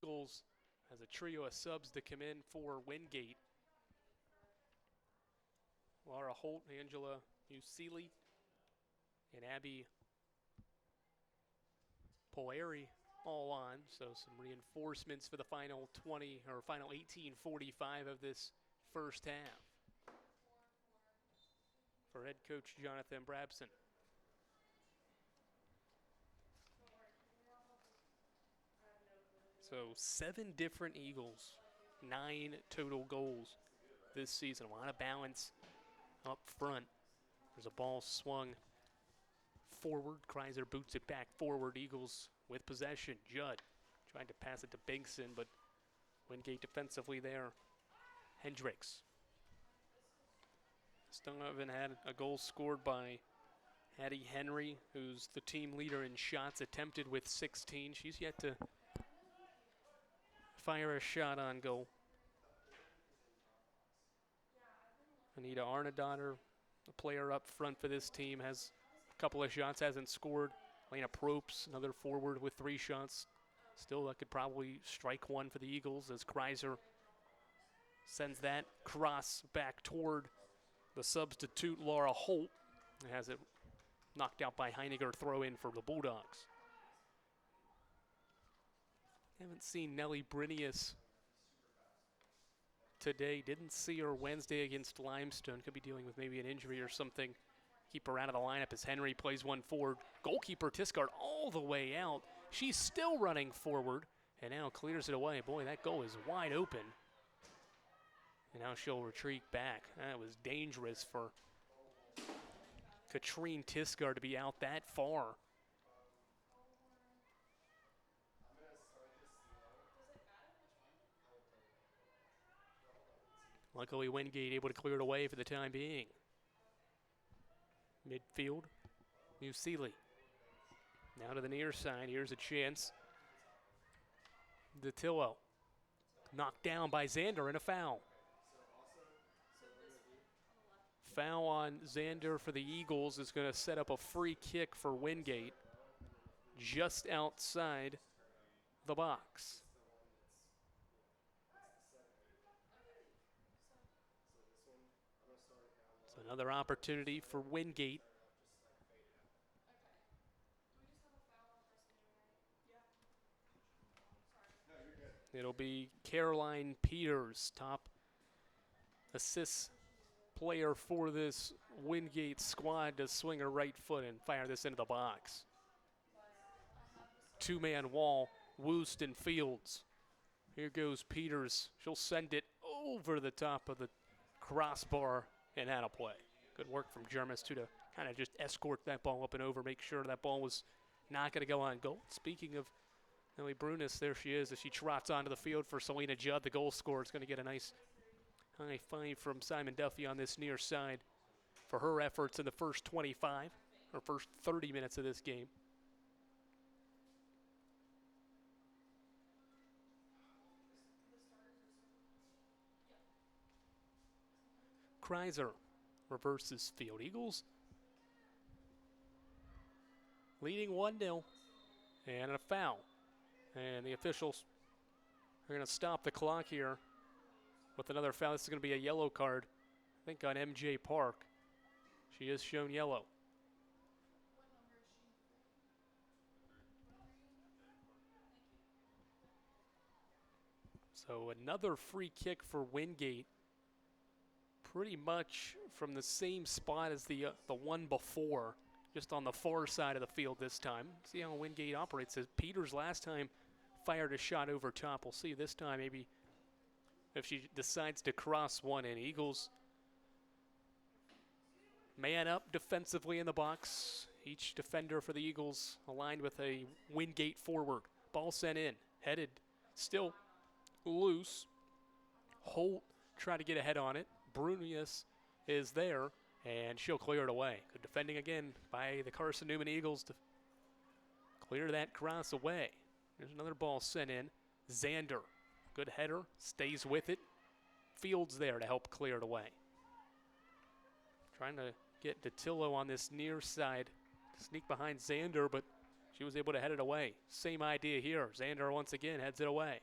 Eagles has a trio of subs to come in for Wingate. Laura Holt, Angela Musili, and Abby Poeri all on. So some reinforcements for the final 18:45 of this first half for head coach Jonathan Brabson. So 7 different Eagles, 9 total goals this season. A lot of balance up front. There's a ball swung forward. Kreiser boots it back forward. Eagles with possession. Judd trying to pass it to Bingson, but Wingate defensively there. Hendricks. Still haven't had a goal scored by Hattie Henry, who's the team leader in shots attempted with 16. She's yet to fire a shot on goal. Anita Arnadottir, the player up front for this team, has a couple of shots, hasn't scored. Lena Propes, another forward with 3 shots. Still, that could probably strike one for the Eagles as Kreiser sends that cross back toward the substitute Laura Holt. Has it knocked out by Heiniger, throw in for the Bulldogs. Haven't seen Nellie Brinius today. Didn't see her Wednesday against Limestone. Could be dealing with maybe an injury or something. Keep her out of the lineup as Henry plays one forward. Goalkeeper Tiscard all the way out. She's still running forward and now clears it away. Boy, that goal is wide open. And now she'll retreat back. That was dangerous for Katrine Tiscard to be out that far. Luckily, Wingate able to clear it away for the time being. Midfield, Musili. Now to the near side. Here's a chance. DeTillo. Knocked down by Zander and a foul. Foul on Zander for the Eagles is going to set up a free kick for Wingate just outside the box. It's another opportunity for Wingate. It'll be Caroline Peters, top assist player for this Wingate squad, to swing her right foot and fire this into the box. 2-man wall, Woost and Fields. Here goes Peters. She'll send it over the top of the crossbar and out of play. Good work from Jermis too, to kind of just escort that ball up and over, make sure that ball was not going to go on goal. Speaking of Nellie Brunis, there she is as she trots onto the field for Selena Judd. The goal scorer is going to get a nice high five from Simon Duffy on this near side for her efforts in the first 25, or first 30 minutes of this game. Kreiser reverses field. Eagles leading 1-0 and a foul. And the officials are going to stop the clock here with another foul. This is going to be a yellow card, I think, on MJ Park. She is shown yellow. So another free kick for Wingate, pretty much from the same spot as the one before, just on the far side of the field this time. See how Wingate operates. As Peters last time fired a shot over top. We'll see this time maybe if she decides to cross one in. Eagles man up defensively in the box. Each defender for the Eagles aligned with a Wingate forward. Ball sent in, headed, still loose. Holt trying to get ahead on it. Brunius is there, and she'll clear it away. Good defending again by the Carson-Newman Eagles to clear that cross away. There's another ball sent in. Zander, good header, stays with it. Fields there to help clear it away. Trying to get DeTillo on this near side, sneak behind Zander, but she was able to head it away. Same idea here. Zander once again heads it away.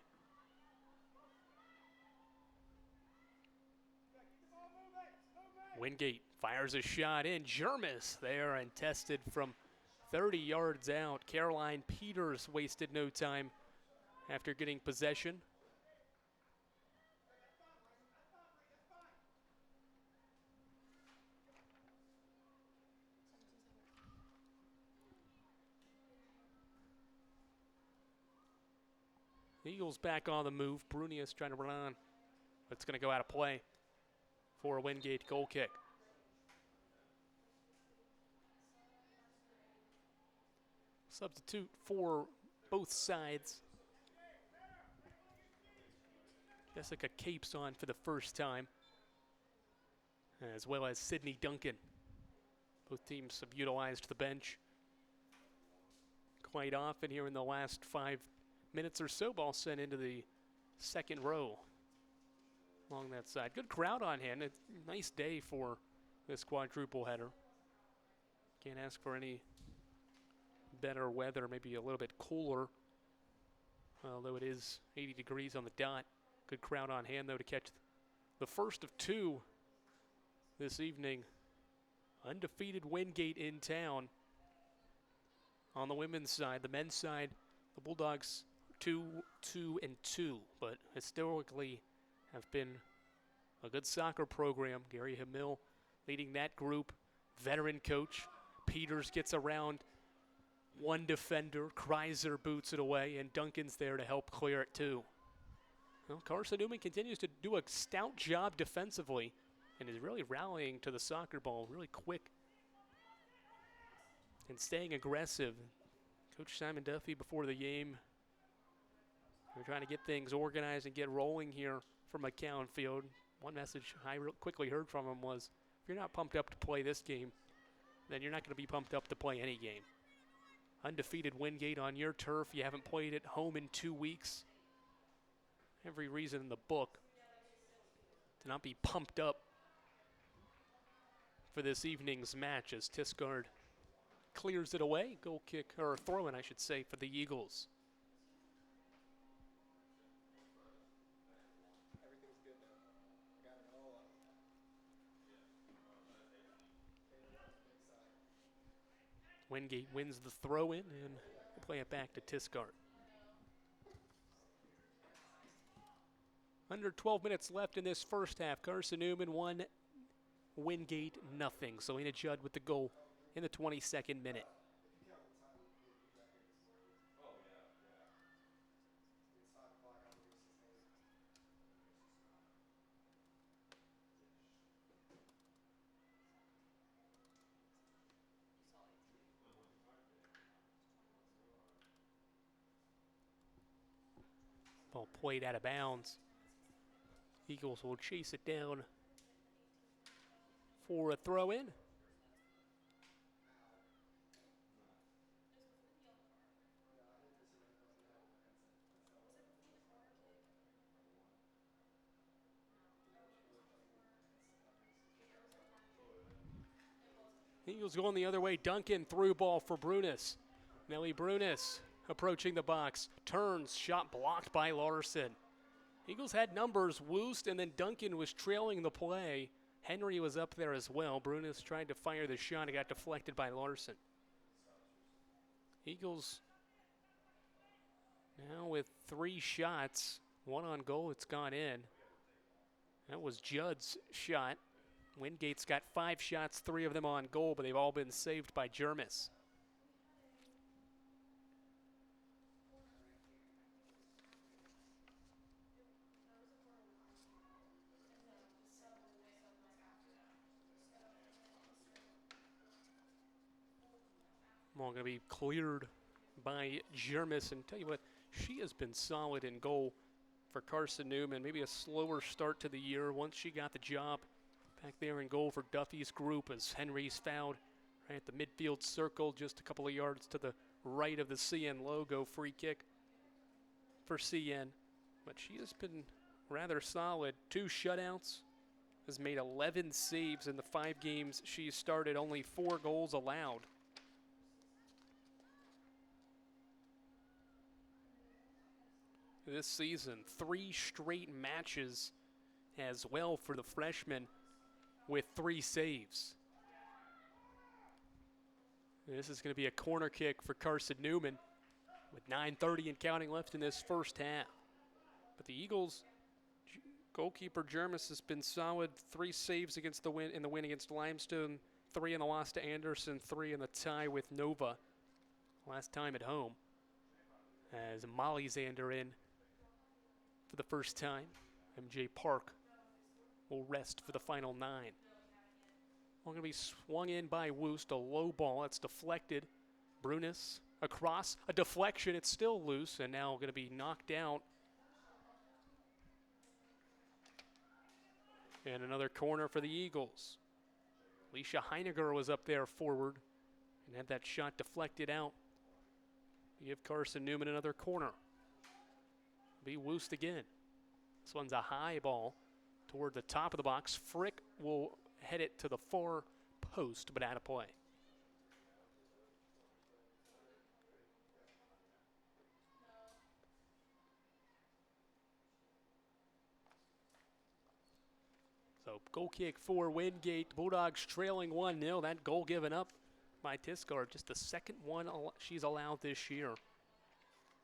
Wingate fires a shot in. Jermis there and tested from 30 yards out. Caroline Peters wasted no time after getting possession. Eagles back on the move. Brunius trying to run on. But it's going to go out of play for a Wingate goal kick. Substitute for both sides. Jessica Capes on for the first time, as well as Sydney Duncan. Both teams have utilized the bench quite often here in the last 5 minutes or so. Ball sent into the second row along that side. Good crowd on hand. It's a nice day for this quadruple header. Can't ask for any better weather, maybe a little bit cooler, although it is 80 degrees on the dot. Good crowd on hand, though, to catch the first of two this evening. Undefeated Wingate in town on the women's side. The men's side, the Bulldogs 2-2-2, but historically have been a good soccer program. Gary Hamil leading that group. Veteran coach. Peters gets around one defender. Kreiser boots it away, and Duncan's there to help clear it too. Well, Carson-Newman continues to do a stout job defensively and is really rallying to the soccer ball really quick and staying aggressive. Coach Simon Duffy before the game, we're trying to get things organized and get rolling here from McCown Field. One message I quickly heard from him was, if you're not pumped up to play this game, then you're not going to be pumped up to play any game. Undefeated Wingate on your turf. You haven't played at home in 2 weeks. Every reason in the book to not be pumped up for this evening's match as Tiscard clears it away. Goal kick, or throw in, I should say, for the Eagles. Wingate wins the throw in and play it back to Tiscard. Under 12 minutes left in this first half. Carson-Newman 1, Wingate nothing. Selena Judd with the goal in the 22nd minute. Ball played out of bounds. Eagles will chase it down for a throw in. Eagles going the other way. Duncan through ball for Brunis. Nellie Brunis approaching the box. Turns, shot blocked by Larson. Eagles had numbers. Woost and then Duncan was trailing the play. Henry was up there as well. Brunis tried to fire the shot. It got deflected by Larson. Eagles now with 3 shots. 1 on goal. It's gone in. That was Judd's shot. Wingate's got 5 shots, 3 of them on goal, but they've all been saved by Jermis. Ball going to be cleared by Jermis, and tell you what, she has been solid in goal for Carson-Newman. Maybe a slower start to the year once she got the job back there in goal for Duffy's group as Henry's fouled right at the midfield circle, just a couple of yards to the right of the CN logo. Free kick for CN, but she has been rather solid. 2 shutouts, has made 11 saves in the 5 games she's started, only 4 goals allowed. This season, 3 straight matches as well for the freshman. with 3 saves. This is going to be a corner kick for Carson-Newman with 9:30 and counting left in this first half. But the Eagles goalkeeper Jermis has been solid. 3 saves against the win against Limestone, 3 in the loss to Anderson, 3 in the tie with Nova last time at home. As Molly Zander in for the first time. MJ Park will rest for the final 9. Well, going to be swung in by Woost, a low ball. It's deflected. Brunis across, a deflection. It's still loose, and now going to be knocked out. And another corner for the Eagles. Alicia Heiniger was up there forward and had that shot deflected out. Give Carson-Newman another corner. Be Woost again. This one's a high ball toward the top of the box. Frick will head it to the far post, but out of play. So goal kick for Wingate. Bulldogs trailing 1-0. That goal given up by Tiscar, just the second one she's allowed this year.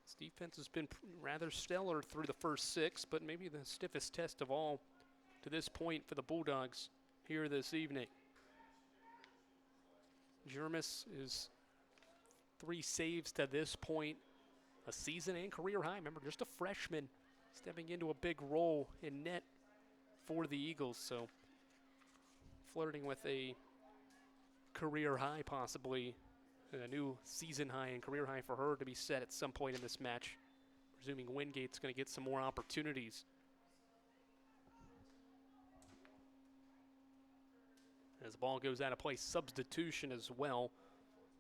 This defense has been rather stellar through the first 6, but maybe the stiffest test of all to this point for the Bulldogs here this evening. Jermis is 3 saves to this point, a season and career high. Remember, just a freshman stepping into a big role in net for the Eagles, so flirting with a career high possibly, a new season high and career high for her to be set at some point in this match, presuming Wingate's going to get some more opportunities. As the ball goes out of play, substitution as well.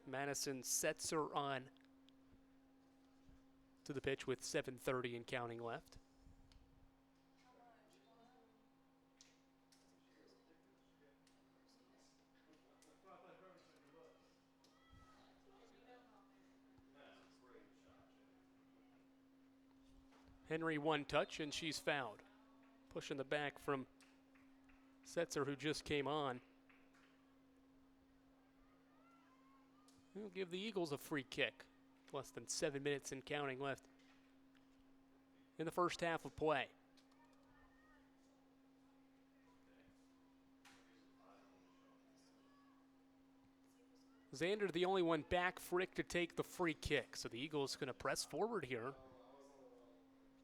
Madison sets her on to the pitch with 7:30 and counting left. Henry one touch, and she's fouled. Pushing the back from Setzer, who just came on. We'll give the Eagles a free kick. Less than 7 minutes and counting left in the first half of play. Zander, the only one back. Frick to take the free kick. So the Eagles going to press forward here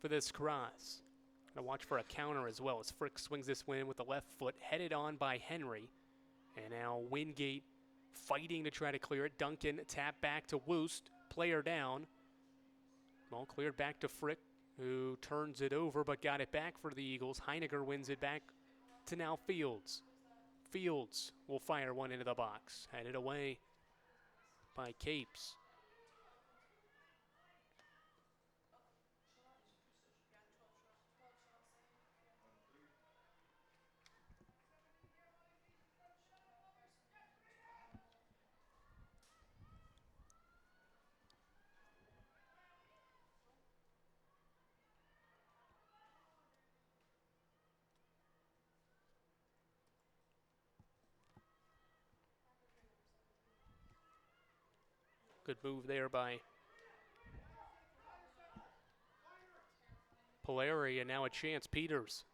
for this cross. Gonna watch for a counter as well as Frick swings this one with the left foot, headed on by Henry. And now Wingate fighting to try to clear it. Duncan tap back to Woost, player down. Ball cleared back to Frick, who turns it over but got it back for the Eagles. Heiniger wins it back to now Fields. Fields will fire one into the box, headed away by Capes. Good move there by Polari, and now a chance. Peters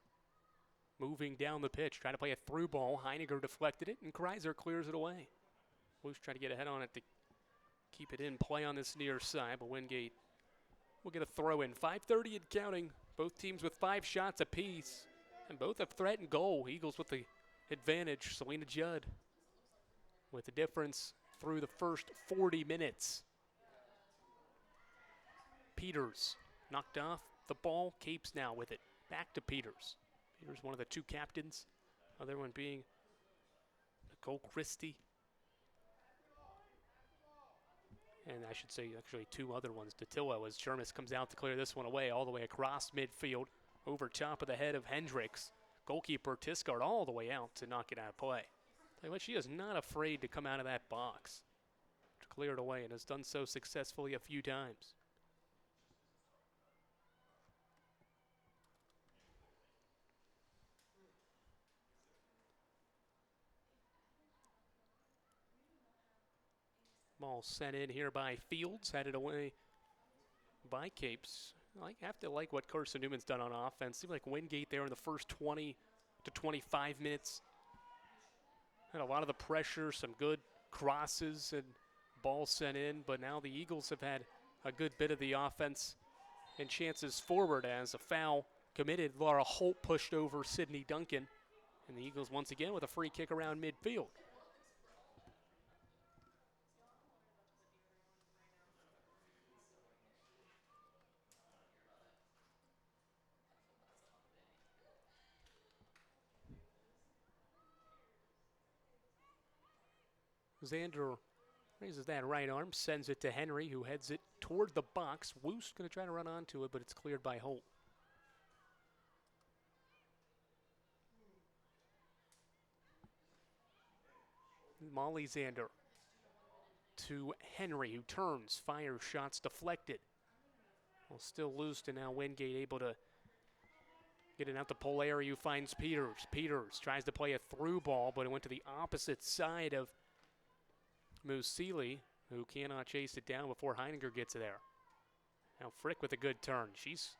moving down the pitch, trying to play a through ball. Heiniger deflected it, and Kreiser clears it away. Woost trying to get ahead on it to keep it in play on this near side, but Wingate will get a throw in. 5:30 and counting. Both teams with 5 shots apiece, and both have threatened goal. Eagles with the advantage. Selena Judd with the difference through the first 40 minutes. Peters knocked off the ball. Capes now with it. Back to Peters. Peters, one of the 2 captains. Other one being Nicole Christie. And I should say actually 2 other ones. Datillo as Jermis comes out to clear this one away all the way across midfield. Over top of the head of Hendricks. Goalkeeper Tiscard all the way out to knock it out of play. Tell you what, she is not afraid to come out of that box to clear it away, and has done so successfully a few times. Ball sent in here by Fields, headed away by Capes. I have to like what Carson-Newman's done on offense. Seemed like Wingate there in the first 20 to 25 minutes had a lot of the pressure, some good crosses and balls sent in, but now the Eagles have had a good bit of the offense and chances forward as a foul committed. Laura Holt pushed over Sydney Duncan, and the Eagles once again with a free kick around midfield. Xander raises that right arm, sends it to Henry, who heads it toward the box. Woost going to try to run onto it, but it's cleared by Holt. Molly Xander to Henry, who turns, fires, shots deflected. Well, still loose, and now Wingate able to get it out to Polari, who finds Peters. Peters tries to play a through ball, but it went to the opposite side of Musili, who cannot chase it down before Heininger gets there. Now Frick with a good turn. She's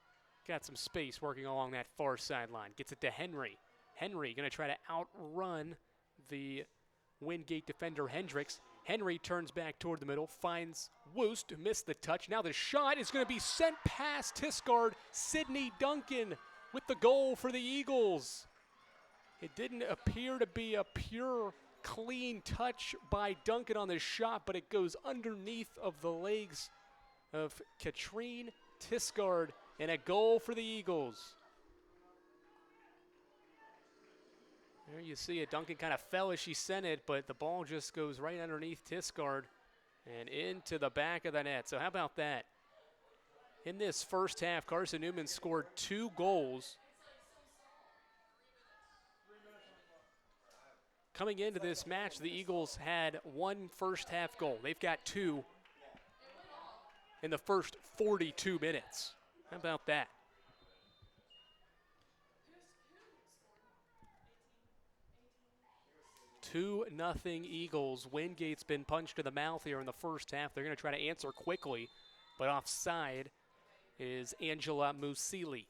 got some space working along that far sideline. Gets it to Henry. Henry going to try to outrun the Wingate defender Hendricks. Henry turns back toward the middle, finds Woost, who missed the touch. Now the shot is going to be sent past Tiscard. Sydney Duncan with the goal for the Eagles. It didn't appear to be a pure, clean touch by Duncan on the shot, but it goes underneath of the legs of Katrine Tiscard, and a goal for the Eagles. There you see it. Duncan kind of fell as she sent it, but the ball just goes right underneath Tiscard and into the back of the net. So how about that? In this first half, Carson-Newman scored 2 goals. Coming into this match, the Eagles had 1 first half goal. They've got 2 in the first 42 minutes. How about that? 2-0 Eagles. Wingate's been punched in the mouth here in the first half. They're going to try to answer quickly, but offside is Angela Musili.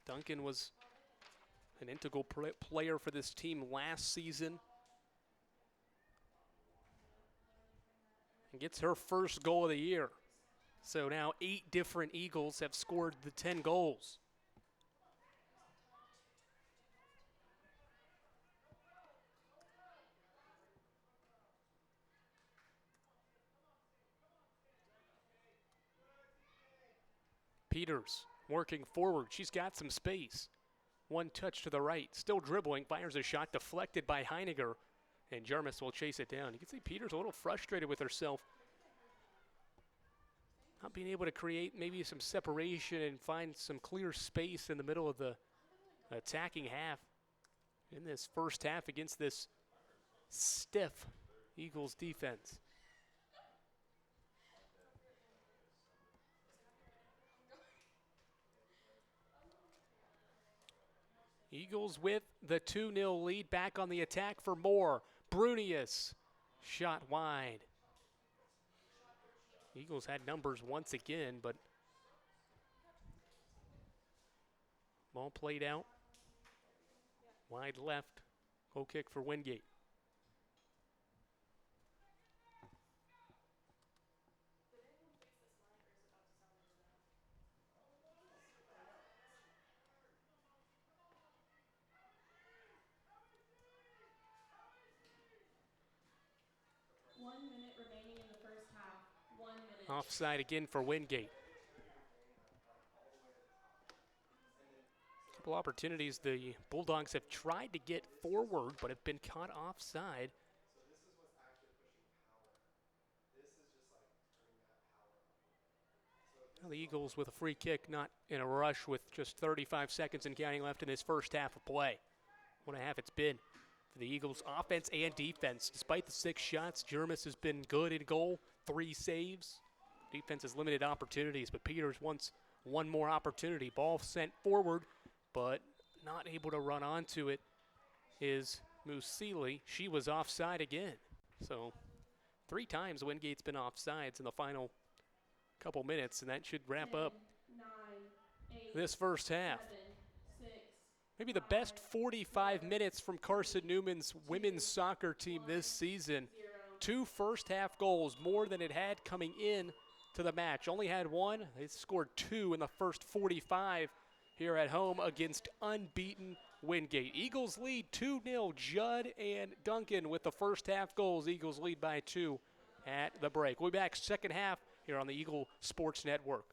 Duncan was an integral player for this team last season and gets her first goal of the year. So now 8 different Eagles have scored the 10 goals. Peters working forward. She's got some space. 1 touch to the right. Still dribbling. Fires a shot deflected by Heininger. And Jarmus will chase it down. You can see Peters a little frustrated with herself. Not being able to create maybe some separation and find some clear space in the middle of the attacking half in this first half against this stiff Eagles defense. Eagles with the 2-0 lead, back on the attack for more. Brunius, shot wide. Eagles had numbers once again, but ball played out. Wide left, goal kick for Wingate. Offside again for Wingate. Couple opportunities the Bulldogs have tried to get forward, but have been caught offside. Now the Eagles with a free kick, not in a rush with just 35 seconds and counting left in this first half of play. What a half it's been for the Eagles, offense and defense. Despite the 6 shots, Jarmus has been good in goal, 3 saves. Defense has limited opportunities, but Peters wants one more opportunity. Ball sent forward but not able to run onto it is Musili. She was offside again. So 3 times Wingate's been offsides in the final couple minutes, and that should wrap 10, up 9, 8, this first half. 7, 6, Maybe the 5, best 45 4, minutes from Carson-Newman's women's soccer team this season. 0. 2 first-half goals, more than it had coming in to the match. Only had 1. They scored 2 in the first 45 here at home against unbeaten Wingate. Eagles lead 2-0. Judd and Duncan with the first-half goals. Eagles lead by 2 at the break. We'll be back second half here on the Eagle Sports Network.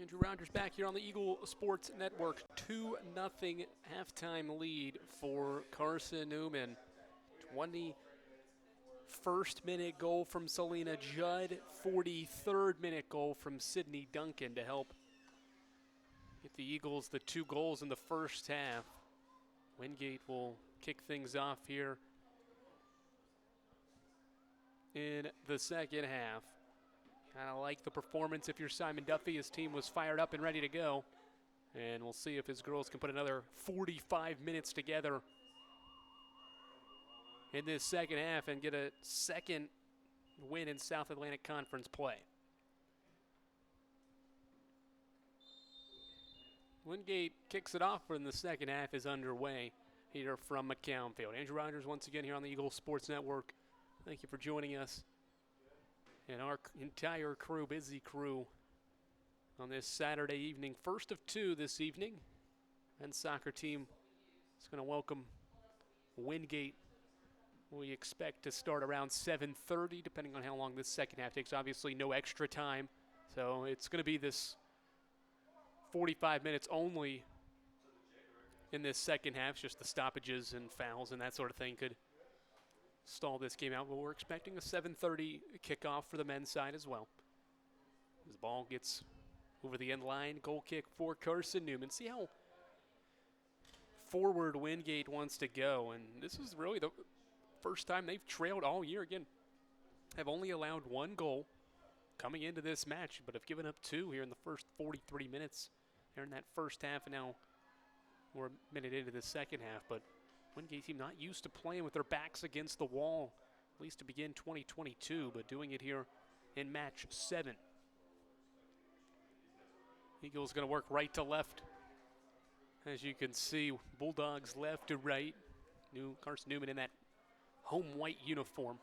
Andrew Rogers back here on the Eagle Sports Network. 2-0 halftime lead for Carson-Newman. 21st minute goal from Selena Judd. 43rd minute goal from Sydney Duncan to help get the Eagles the 2 goals in the first half. Wingate will kick things off here in the second half. Kind of like the performance if you're Simon Duffy. His team was fired up and ready to go. And we'll see if his girls can put another 45 minutes together in this second half and get a second win in South Atlantic Conference play. Wingate kicks it off when the second half is underway here from McCown Field. Andrew Rogers once again here on the Eagle Sports Network. Thank you for joining us. And our entire crew, busy crew, on this Saturday evening. First of 2 this evening. Men's soccer team is going to welcome Wingate. We expect to start around 7:30, depending on how long this second half takes. Obviously, no extra time. So it's going to be this 45 minutes only in this second half. Just the stoppages and fouls and that sort of thing could stall this game out, but we're expecting a 7:30 kickoff for the men's side as well. As the ball gets over the end line, goal kick for Carson-Newman. See how forward Wingate wants to go, and this is really the first time they've trailed all year. Again, have only allowed 1 goal coming into this match, but have given up 2 here in the first 43 minutes here in that first half, and now we're a minute into the second half, but Wingate team not used to playing with their backs against the wall, at least to begin 2022, but doing it here in match 7. Eagles going to work right to left. As you can see, Bulldogs left to right. New Carson-Newman in that home white uniform.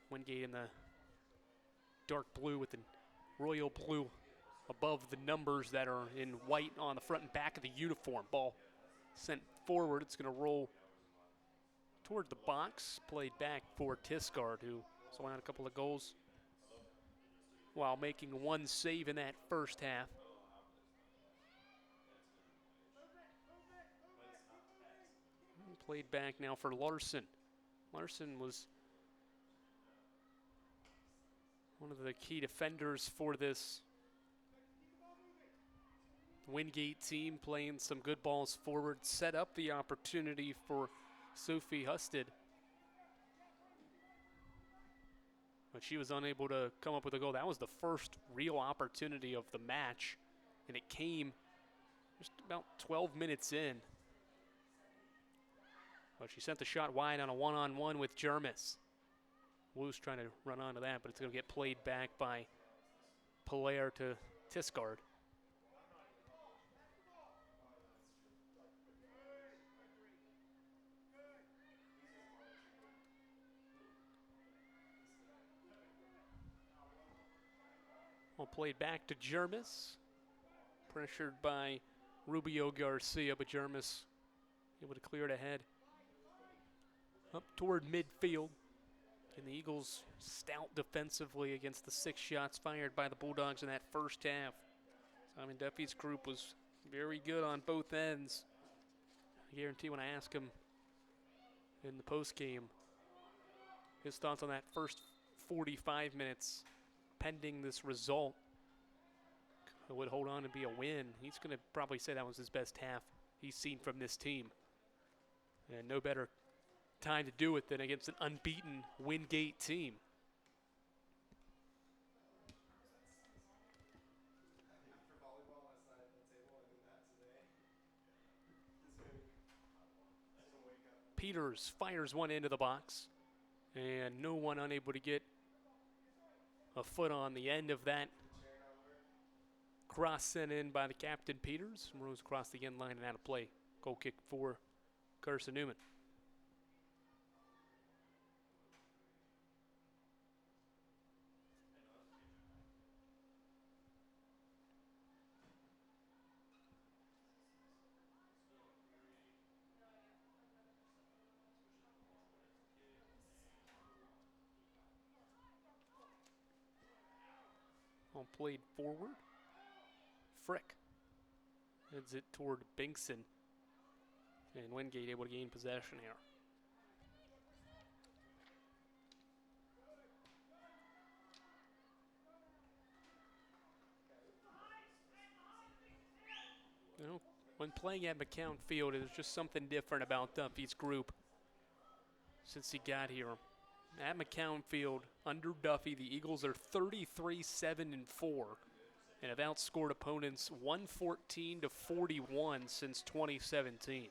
Wingate in the dark blue with the royal blue above the numbers that are in white on the front and back of the uniform. Ball sent forward. It's going to roll toward the box. Played back for Tiscard, who has allowed a couple of goals while making 1 save in that first half. Played back now for Larson. Larson was one of the key defenders for this Wingate team, playing some good balls forward, set up the opportunity for Sophie Husted. But she was unable to come up with a goal. That was the first real opportunity of the match, and it came just about 12 minutes in. But she sent the shot wide on a one-on-one with Jermis. Wu's trying to run onto that, but it's going to get played back by Polaire to Tiscard. Well, played back to Jermis. Pressured by Rubio Garcia, but Jermis able to clear it ahead. Up toward midfield. And the Eagles stout defensively against the 6 shots fired by the Bulldogs in that first half. Simon Duffy's group was very good on both ends. I guarantee when I ask him in the postgame his thoughts on that first 45 minutes pending this result, would hold on and be a win. He's going to probably say that was his best half he's seen from this team. And no better time to do it than against an unbeaten Wingate team. Peters fires one into the box, and no one unable to get a foot on the end of that cross sent in by the captain Peters. Rose across the end line and out of play. Goal kick for Carson-Newman. All played forward. Frick heads it toward Binkson. And Wingate able to gain possession here. You know, when playing at McCown Field, there's just something different about Duffy's group since he got here. At McCown Field, under Duffy, the Eagles are 33-7-4 and have outscored opponents 114-41 since 2017.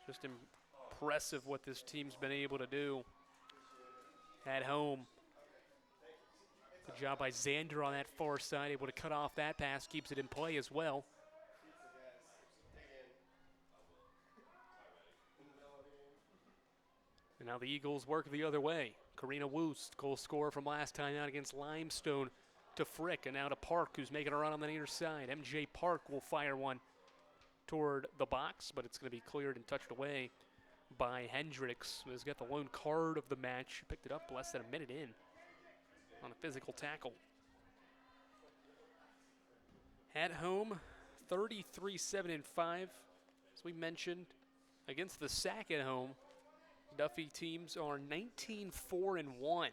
Just impressive what this team's been able to do at home. Good job by Xander on that far side, able to cut off that pass, keeps it in play as well. And now the Eagles work the other way. Karina Woost, goal scorer from last time out against Limestone, to Frick, and now to Park, who's making a run on the near side. MJ Park will fire one toward the box, but it's going to be cleared and touched away by Hendricks, who's got the lone card of the match. Picked it up less than a minute in on a physical tackle. At home, 33-7-5. As we mentioned, against the Sac at home, Duffy teams are 19-4-1.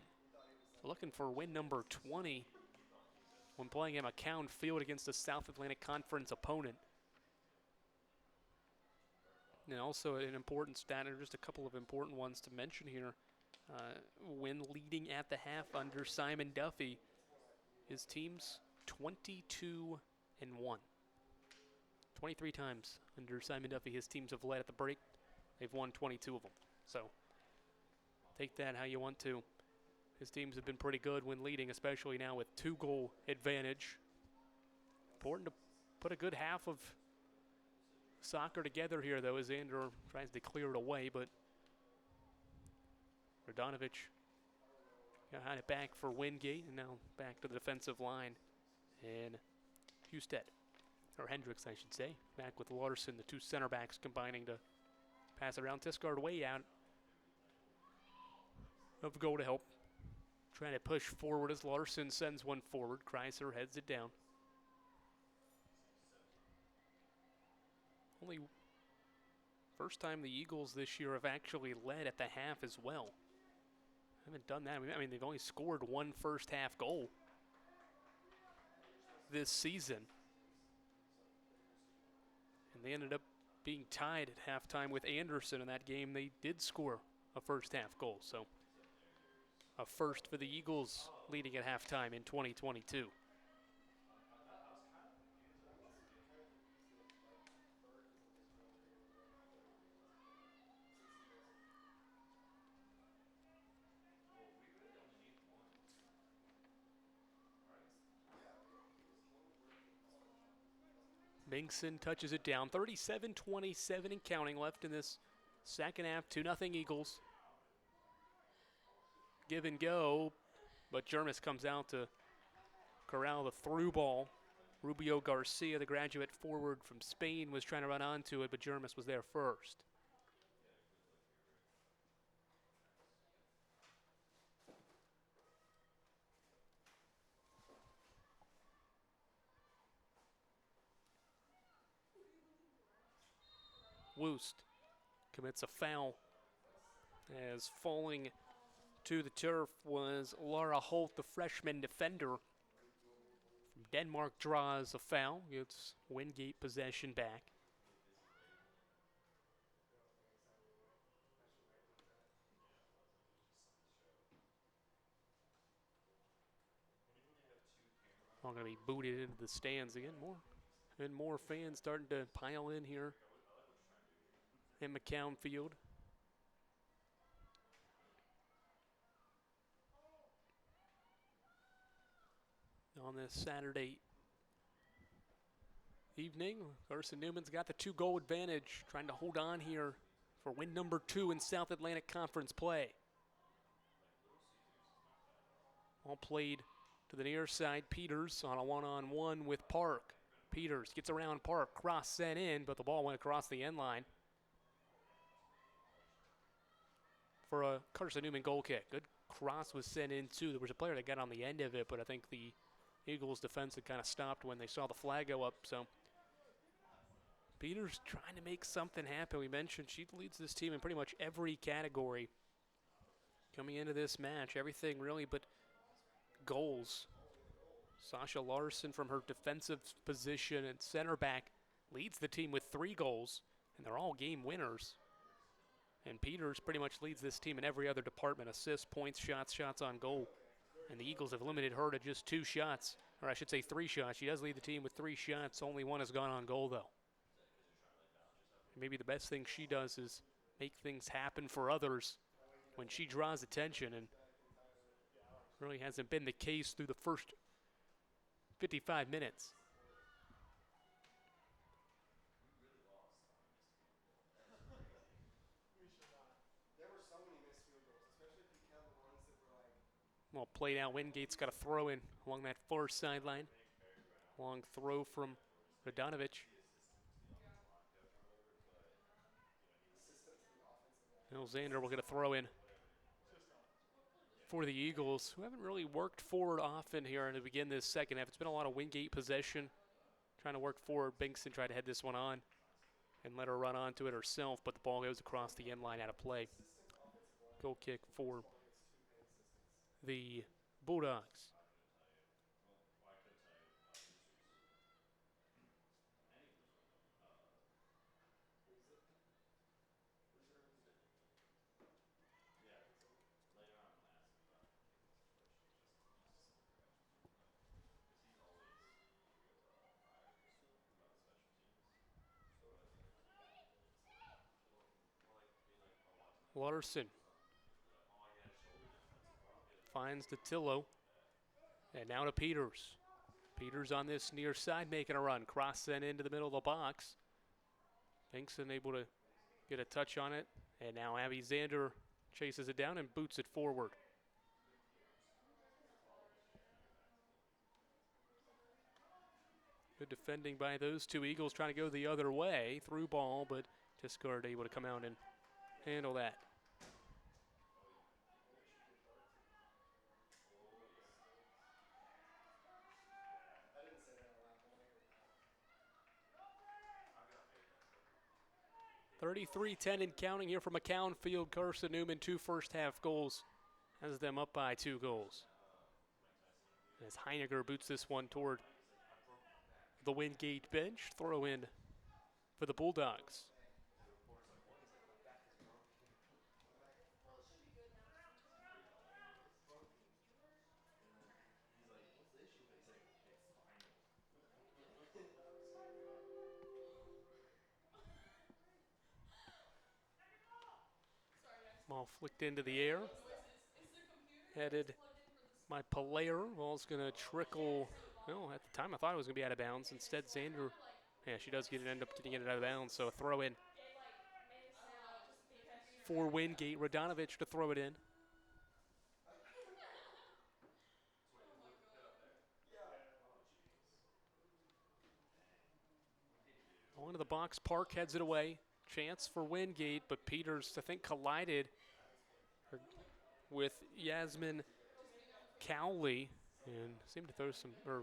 Looking for win number 20 when playing at McCown Field against a South Atlantic Conference opponent. And also an important stat, or just a couple of important ones to mention here. When leading at the half under Simon Duffy, his team's 22-1. 23 times under Simon Duffy, his teams have led at the break. They've won 22 of them. So take that how you want to. His teams have been pretty good when leading, especially now with 2-goal advantage. Important to put a good half of soccer together here, though, as Xander tries to clear it away, but Radonovich got it back for Wingate, and now back to the defensive line. And Husted, or Hendricks, I should say, back with Larson, the two center backs combining to pass it around. Tiscard way out of goal to help. Trying to push forward as Larson sends one forward. Kreiser heads it down. Only first time the Eagles this year have actually led at the half as well. Haven't done that. I mean, they've only scored one first half goal this season. And they ended up being tied at halftime with Anderson in that game. They did score a first half goal. So a first for the Eagles leading at halftime in 2022. Binkson touches it down. 37-27 and counting left in this second half. 2-0 Eagles. Give and go, but Jermis comes out to corral the through ball. Rubio Garcia, the graduate forward from Spain, was trying to run onto it, but Jermis was there first. Woost commits a foul as falling to the turf was Laura Holt, the freshman defender from Denmark, draws a foul. It's Wingate possession back. All going to be booted into the stands again. More fans starting to pile in here in McCown Field. On this Saturday evening, Carson-Newman's got the 2-goal advantage, trying to hold on here for win number 2 in South Atlantic Conference play. All played to the near side. Peters on a one-on-one with Park. Peters gets around Park, cross sent in, but the ball went across the end line for a Carson-Newman goal kick. Good cross was sent in too. There was a player that got on the end of it, but I think the Eagles defense had kind of stopped when they saw the flag go up. So Peters trying to make something happen. We mentioned she leads this team in pretty much every category coming into this match. Everything really but goals. Sasha Larson from her defensive position and center back leads the team with 3 goals, and they're all game winners. And Peters pretty much leads this team in every other department: assists, points, shots, shots on goal. And the Eagles have limited her to just 2 shots, or I should say 3 shots. She does lead the team with 3 shots. Only 1 has gone on goal, though. Maybe the best thing she does is make things happen for others when she draws attention, and really hasn't been the case through the first 55 minutes. Well played out. Wingate's got a throw in along that far sideline. Long throw from Radanovic. Xander will get a throw in for the Eagles, who haven't really worked forward often here to begin this second half. It's been a lot of Wingate possession, trying to work forward. Binkson tried to head this one on and let her run onto it herself, but the ball goes across the end line out of play. Goal kick for the Bulldogs. Larson finds Datillo, and now to Peters. Peters on this near side making a run. Cross sent into the middle of the box. Binkson able to get a touch on it, and now Abby Xander chases it down and boots it forward. Good defending by those 2 Eagles, trying to go the other way. Through ball, but Discard able to come out and handle that. .33-10 and counting here from McCown Field. Carson-Newman, 2 first-half goals, has them up by 2 goals. As Heiniger boots this one toward the Wingate bench. Throw in for the Bulldogs. Ball flicked into the air. Headed by Palayer. Ball's going to trickle. Well, at the time I thought it was going to be out of bounds. Instead, Xander, yeah, she does end up getting it out of bounds. So a throw in for Wingate. Radanovic to throw it in. Onto the box. Park heads it away. Chance for Wingate, but Peters, I think, collided with Yasmin Cowley and seemed to throw some, or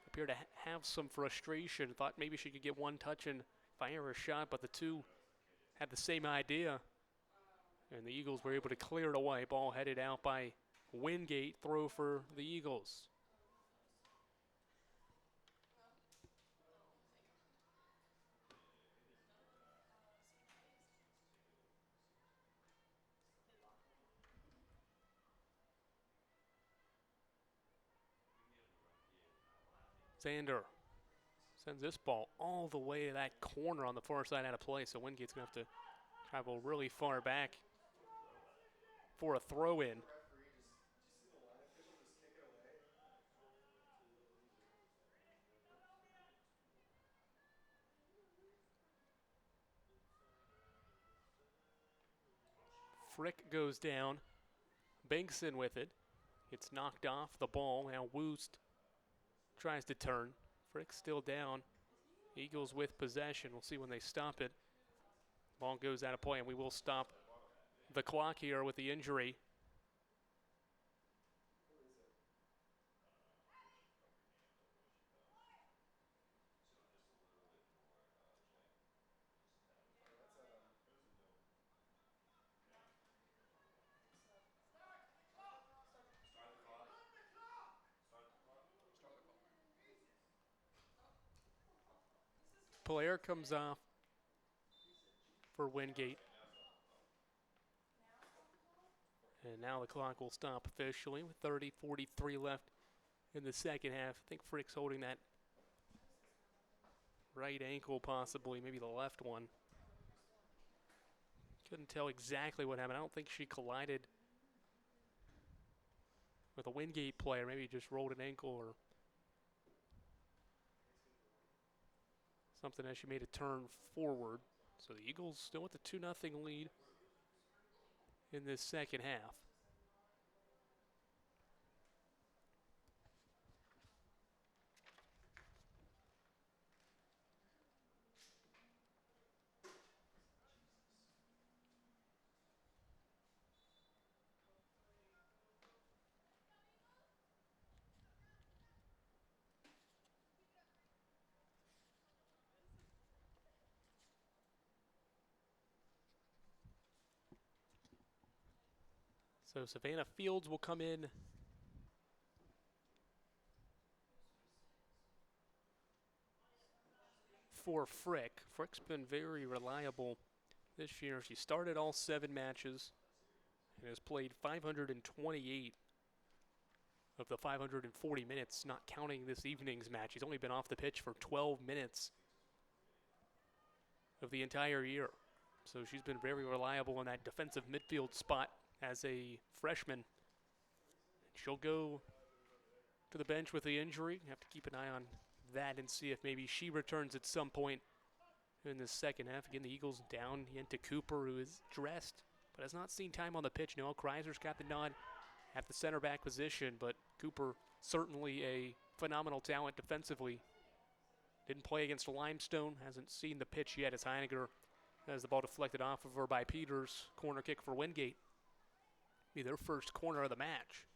appear to have some frustration. Thought maybe she could get one touch and fire a shot, but the 2 had the same idea. And the Eagles were able to clear it away. Ball headed out by Wingate. Throw for the Eagles. Xander sends this ball all the way to that corner on the far side out of play. So Wingate's going to have to travel really far back for a throw in. Frick goes down. Binkson with it. Gets knocked off the ball. Now Woost tries to turn. Frick still down. Eagles with possession. We'll see when they stop it. Ball goes out of play, and we will stop the clock here with the injury. player comes off for Wingate. And now the clock will stop officially with 30:43 left in the second half. I think Frick's holding that right ankle possibly, maybe the left one. Couldn't tell exactly what happened. I don't think she collided with a Wingate player. Maybe just rolled an ankle or something as she made a turn forward. So the Eagles still with the 2-0 lead in this second half. So Savannah Fields will come in for Frick. Frick's been very reliable this year. She started all 7 matches and has played 528 of the 540 minutes, not counting this evening's match. She's only been off the pitch for 12 minutes of the entire year. So she's been very reliable in that defensive midfield spot as a freshman. She'll go to the bench with the injury. You have to keep an eye on that and see if maybe she returns at some point in the second half. Again, the Eagles down into Cooper, who is dressed but has not seen time on the pitch. Noelle Kreiser's got the nod at the center back position, but Cooper certainly a phenomenal talent defensively. Didn't play against Limestone, hasn't seen the pitch yet as Heiniger has the ball deflected off of her by Peters. Corner kick for Wingate. Be their first corner of the match.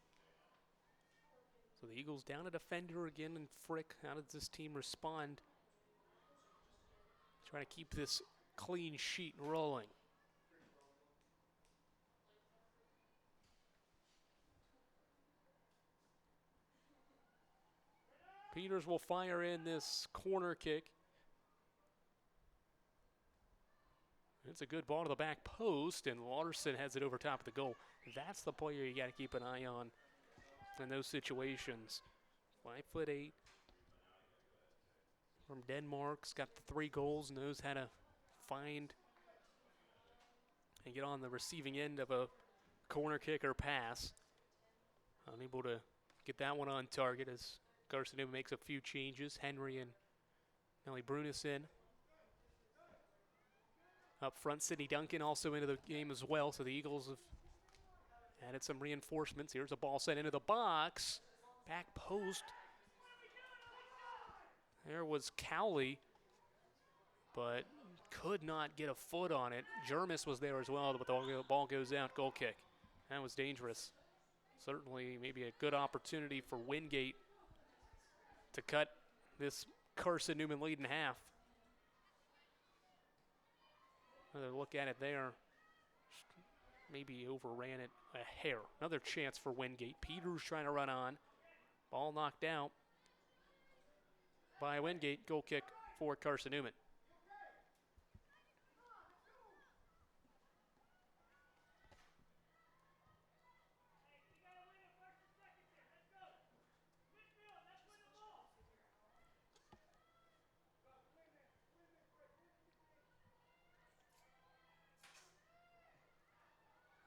So the Eagles down a defender again, and Frick, how does this team respond? Trying to keep this clean sheet rolling. Peters will fire in this corner kick. It's a good ball to the back post, and Larson has it over top of the goal. That's the player you got to keep an eye on in those situations. 5'8" from Denmark's got the 3 goals, knows how to find and get on the receiving end of a corner kick or pass. Unable to get that one on target as Carson-Newman makes a few changes. Henry and Nellie Brunis in. Up front, Sydney Duncan also into the game as well, so the Eagles have added some reinforcements. Here's a ball sent into the box. Back post. There was Cowley, but could not get a foot on it. Jermis was there as well, but the ball goes out. Goal kick. That was dangerous. Certainly maybe a good opportunity for Wingate to cut this Carson-Newman lead in half. Another look at it there. Maybe overran it a hair. Another chance for Wingate. Peters trying to run on. Ball knocked out by Wingate. Goal kick for Carson-Newman.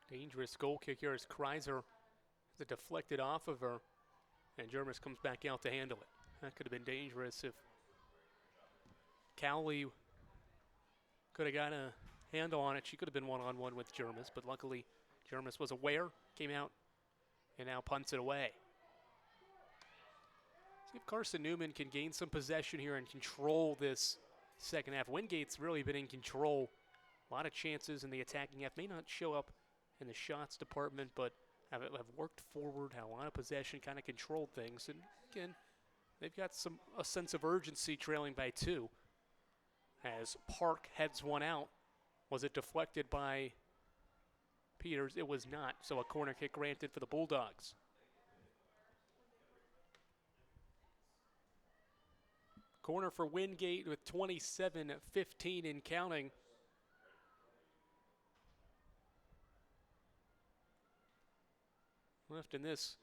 Dangerous goal kick here as Kreiser has it deflected off of her, and Jermis comes back out to handle it. That could have been dangerous if Cowley could have got a handle on it. She could have been one-on-one with Jermis, but luckily Jermis was aware, came out, and now punts it away. See if Carson-Newman can gain some possession here and control this second half. Wingate's really been in control. A lot of chances in the attacking half. May not show up in the shots department, but have worked forward, had a lot of possession, kind of controlled things. And again, they've got a sense of urgency trailing by 2. As Park heads one out. Was it deflected by Peters? It was not, so a corner kick granted for the Bulldogs. Corner for Wingate with 27-15 and counting. Left in this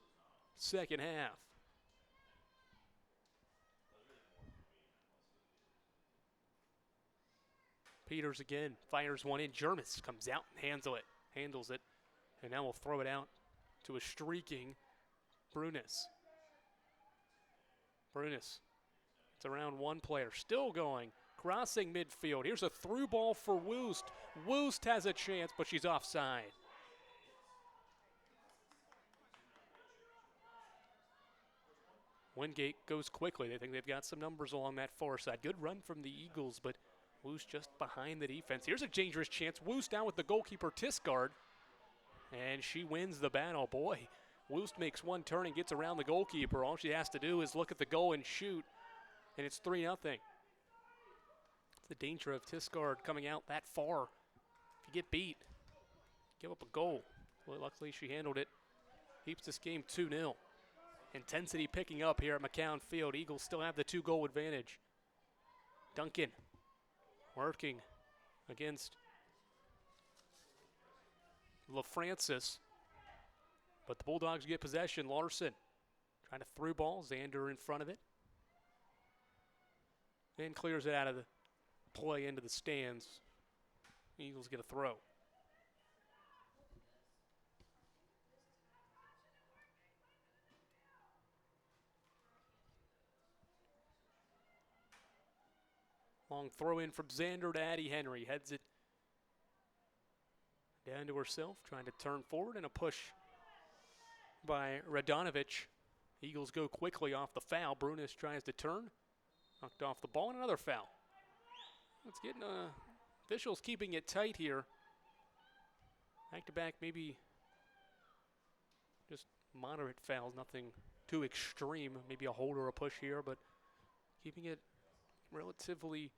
second half. Peters again fires one in. Jermis comes out and handles it. And now we'll throw it out to a streaking Brunis. It's around one player, still going, crossing midfield. Here's a through ball for Woost. Woost has a chance, but she's offside. Wingate goes quickly. They think they've got some numbers along that far side. Good run from the Eagles, but Woost just behind the defense. Here's a dangerous chance. Woost down with the goalkeeper, Tisgard, and she wins the battle. Boy, Woost makes one turn and gets around the goalkeeper. All she has to do is look at the goal and shoot, and it's 3-0. It's the danger of Tisgard coming out that far. If you get beat, give up a goal. Well, luckily she handled it. Keeps this game 2-0. Intensity picking up here at McCown Field. Eagles still have the 2-goal advantage. Duncan working against LaFrancis. But the Bulldogs get possession. Larson trying to through ball. Xander in front of it. And clears it out of the play into the stands. Eagles get a throw. Long throw in from Xander to Addie Henry. Heads it down to herself, trying to turn forward, and a push by Radonovich. Eagles go quickly off the foul. Brunis tries to turn. Knocked off the ball, and another foul. It's getting officials keeping it tight here. Back to back, maybe just moderate fouls, nothing too extreme. Maybe a hold or a push here, but keeping it relatively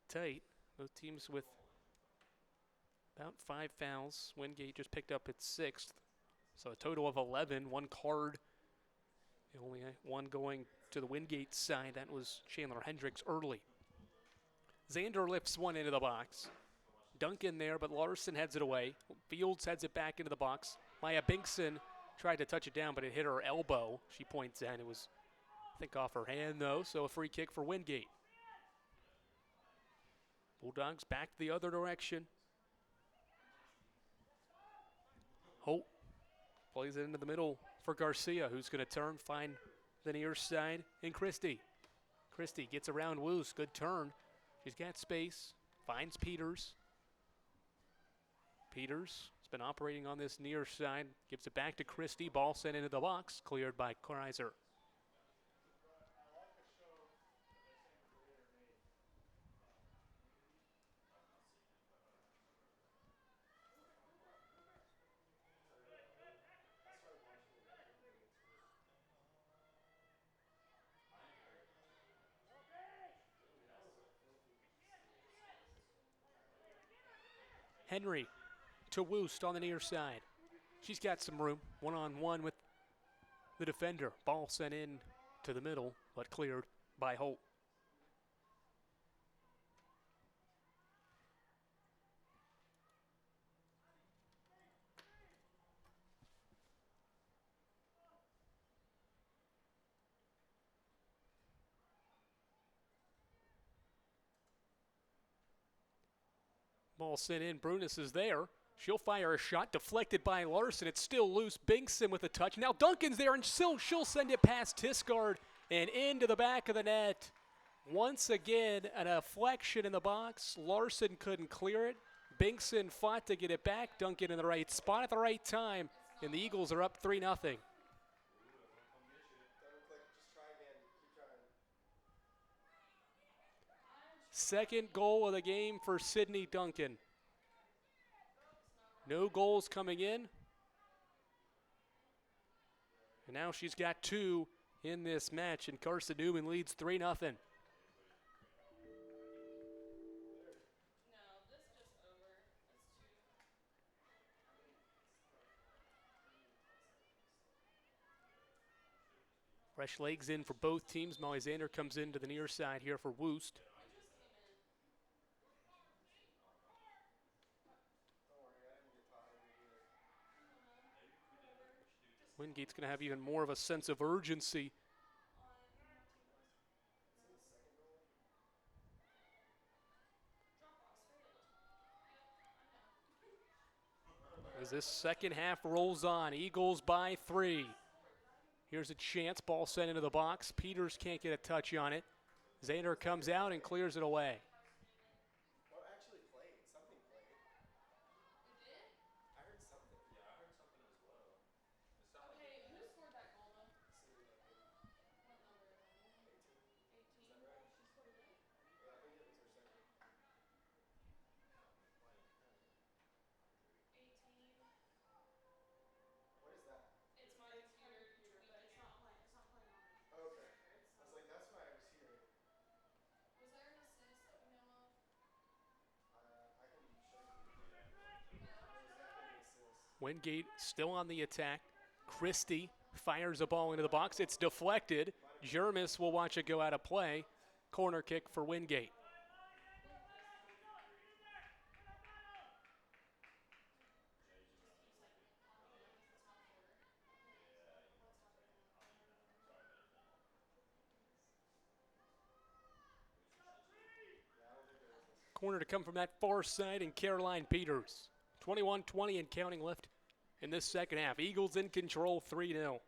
tight. Both teams with about 5 fouls. Wingate just picked up its 6th. So a total of 11, 1 card. The only one going to the Wingate side, that was Chandler Hendricks early. Xander lifts one into the box. Duncan there, but Larson heads it away. Fields heads it back into the box. Maya Binkson tried to touch it down, but it hit her elbow. She points in. It was, I think, off her hand, though, so a free kick for Wingate. Bulldogs back the other direction. Holt plays it into the middle for Garcia, who's going to turn, find the near side, and Christie. Christie gets around Woos. Good turn. She's got space. Finds Peters. Peters has been operating on this near side. Gives it back to Christie. Ball sent into the box. Cleared by Kreiser. Henry to Woost on the near side. She's got some room. One-on-one with the defender. Ball sent in to the middle, but cleared by Holt. Ball sent in. Brunis is there. She'll fire a shot. Deflected by Larson. It's still loose. Binkson with a touch. Now Duncan's there, and she'll send it past Tisgard and into the back of the net. Once again, a deflection in the box. Larson couldn't clear it. Binkson fought to get it back. Duncan in the right spot at the right time, and the Eagles are up 3-0. Second goal of the game for Sydney Duncan. No goals coming in. And now she's got 2 in this match, and Carson-Newman leads 3-0. Fresh legs in for both teams. Molly Zander comes into the near side here for Woost. Wingate's going to have even more of a sense of urgency. As this second half rolls on, Eagles by 3. Here's a chance, ball sent into the box. Peters can't get a touch on it. Zander comes out and clears it away. Wingate still on the attack. Christie fires a ball into the box. It's deflected. Jermis will watch it go out of play. Corner kick for Wingate. Corner to come from that far side, and Caroline Peters. 21-20 and counting left in this second half. Eagles in control, 3-0.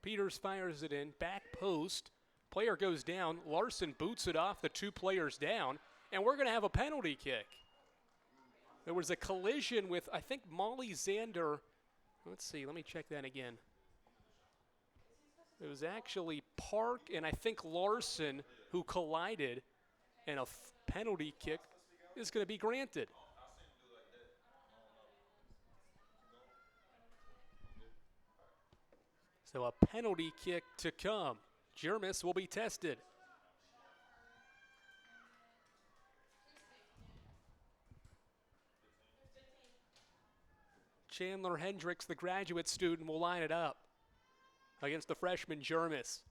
Peters fires it in, back post. Player goes down. Larson boots it off the 2 players down, and we're going to have a penalty kick. There was a collision with, I think, Molly Zander. Let's see, let me check that again. It was actually Park and I think Larson who collided, and a penalty kick is going to be granted. So a penalty kick to come. Jermis will be tested. Chandler Hendricks, the graduate student, will line it up against the freshman Jermis.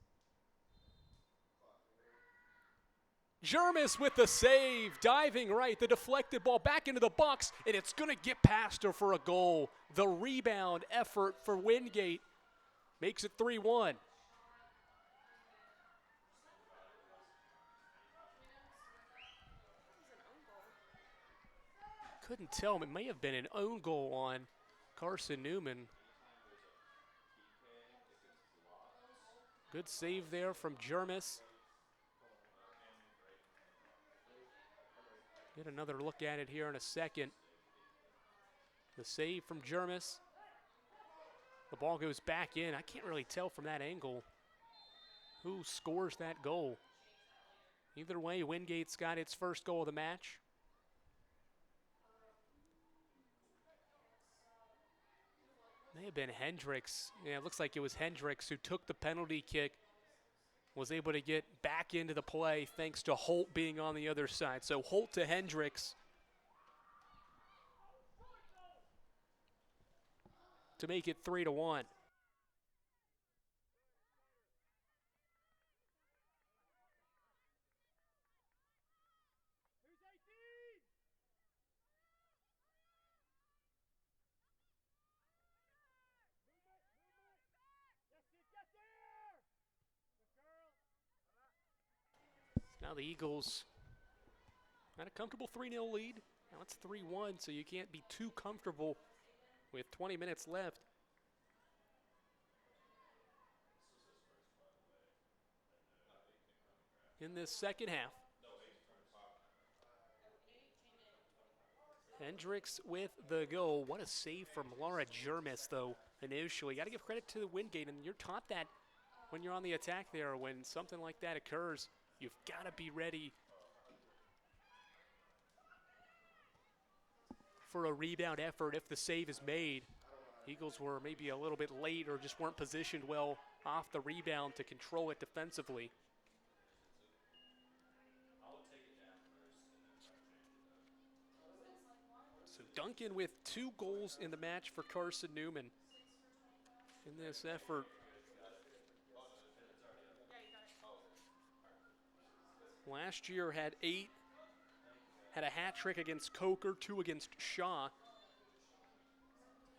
Jermis with the save, diving right, the deflected ball back into the box, and it's going to get past her for a goal. The rebound effort for Wingate makes it 3-1. Couldn't tell him. It may have been an own goal on Carson-Newman. Good save there from Jermis. Get another look at it here in a second. The save from Jermis. The ball goes back in. I can't really tell from that angle who scores that goal. Either way, Wingate's got its first goal of the match. May have been Hendricks. Yeah, it looks like it was Hendricks who took the penalty kick, was able to get back into the play thanks to Holt being on the other side. So Holt to Hendricks to make it 3-1. Now the Eagles got a comfortable 3-0 lead. Now it's 3-1, so you can't be too comfortable with 20 minutes left. In this second half. Hendricks with the goal. What a save from Laura Jermis, though, initially. Got to give credit to the Wingate, and you're taught that when you're on the attack there. When something like that occurs, you've got to be ready for a rebound effort if the save is made. Eagles were maybe a little bit late or just weren't positioned well off the rebound to control it defensively. So Duncan with 2 goals in the match for Carson-Newman in this effort. Last year had 8, had a hat trick against Coker, 2 against Shaw.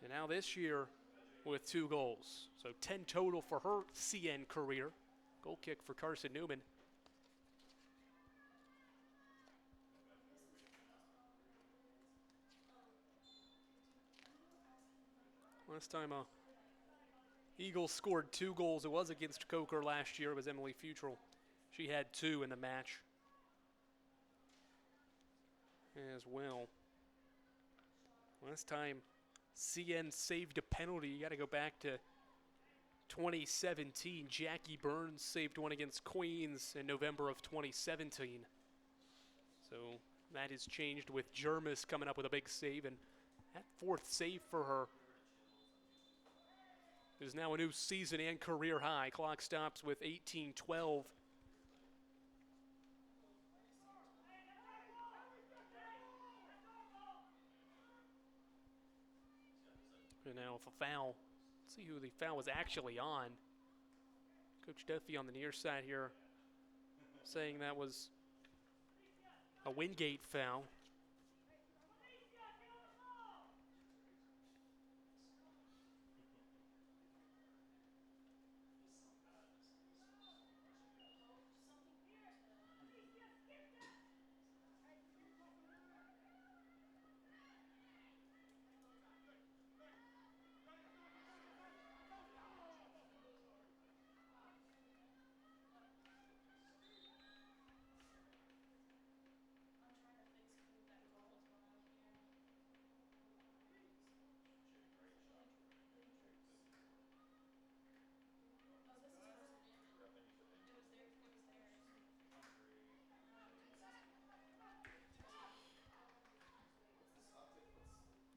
And now this year with 2 goals. So 10 total for her CN career. Goal kick for Carson-Newman. Last time Eagles scored 2 goals. It was against Coker last year. It was Emily Futrell. She had 2 in the match as well. Last time CN saved a penalty, you got to go back to 2017. Jackie Burns saved one against Queens in November of 2017. So that has changed with Jermis coming up with a big save, and that 4th save for her is now a new season and career high. Clock stops with 18:12. And now if a foul, let's see who the foul was actually on. Coach Duffy on the near side here saying that was a Wingate foul.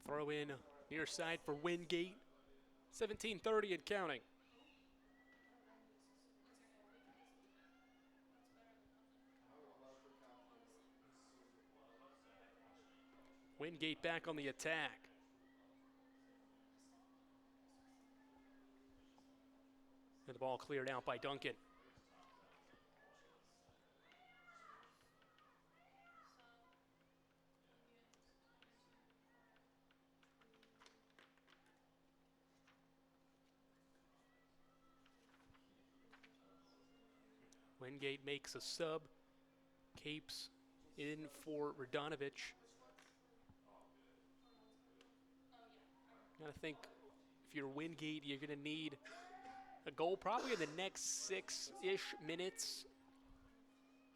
Throw in near side for Wingate. 17:30 and counting. Wingate back on the attack. And the ball cleared out by Duncan. Wingate makes a sub. Capes in for Radonovich. Gotta think if you're Wingate, you're gonna need a goal probably in the next 6-ish minutes.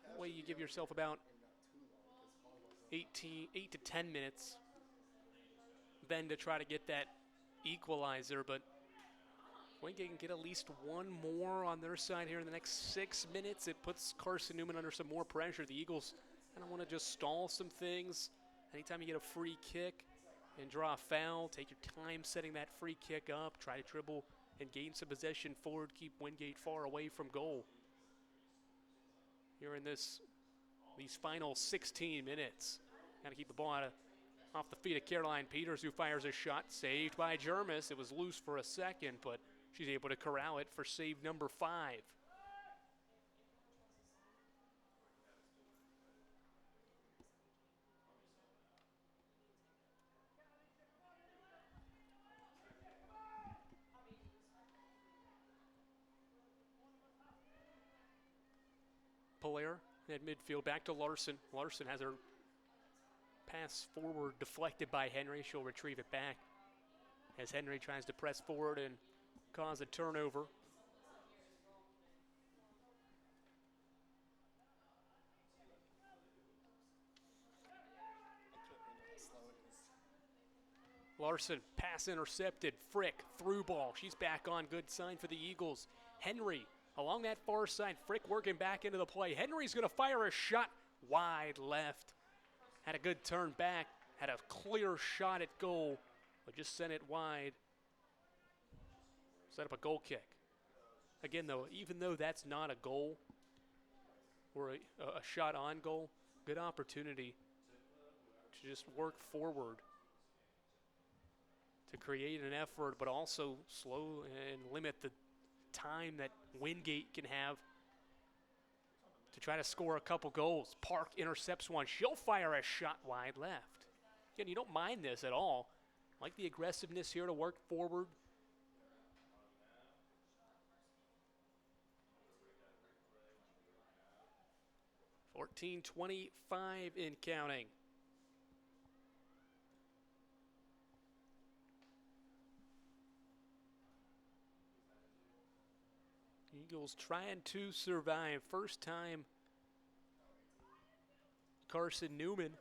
That way you give yourself about 8 to 10 minutes then to try to get that equalizer, but Wingate can get at least one more on their side here in the next 6 minutes. It puts Carson-Newman under some more pressure. The Eagles kind of want to just stall some things. Anytime you get a free kick and draw a foul, take your time setting that free kick up, try to dribble and gain some possession forward, keep Wingate far away from goal. Here in these final 16 minutes. Got to keep the ball off the feet of Caroline Peters, who fires a shot, saved by Jermis. It was loose for a second, but she's able to corral it for save number 5. Polaire at midfield, back to Larson. Larson has her pass forward deflected by Henry. She'll retrieve it back as Henry tries to press forward and cause a turnover. Larson, pass intercepted. Frick, through ball. She's back on. Good sign for the Eagles. Henry along that far side. Frick working back into the play. Henry's going to fire a shot wide left. Had a good turn back. Had a clear shot at goal, but just sent it wide. Set up a goal kick. Again, though, even though that's not a goal or a shot on goal, good opportunity to just work forward to create an effort, but also slow and limit the time that Wingate can have to try to score a couple goals. Park intercepts one. She'll fire a shot wide left. Again, you don't mind this at all. Like the aggressiveness here to work forward. .14:25 in counting. Eagles trying to survive. First time Carson-Newman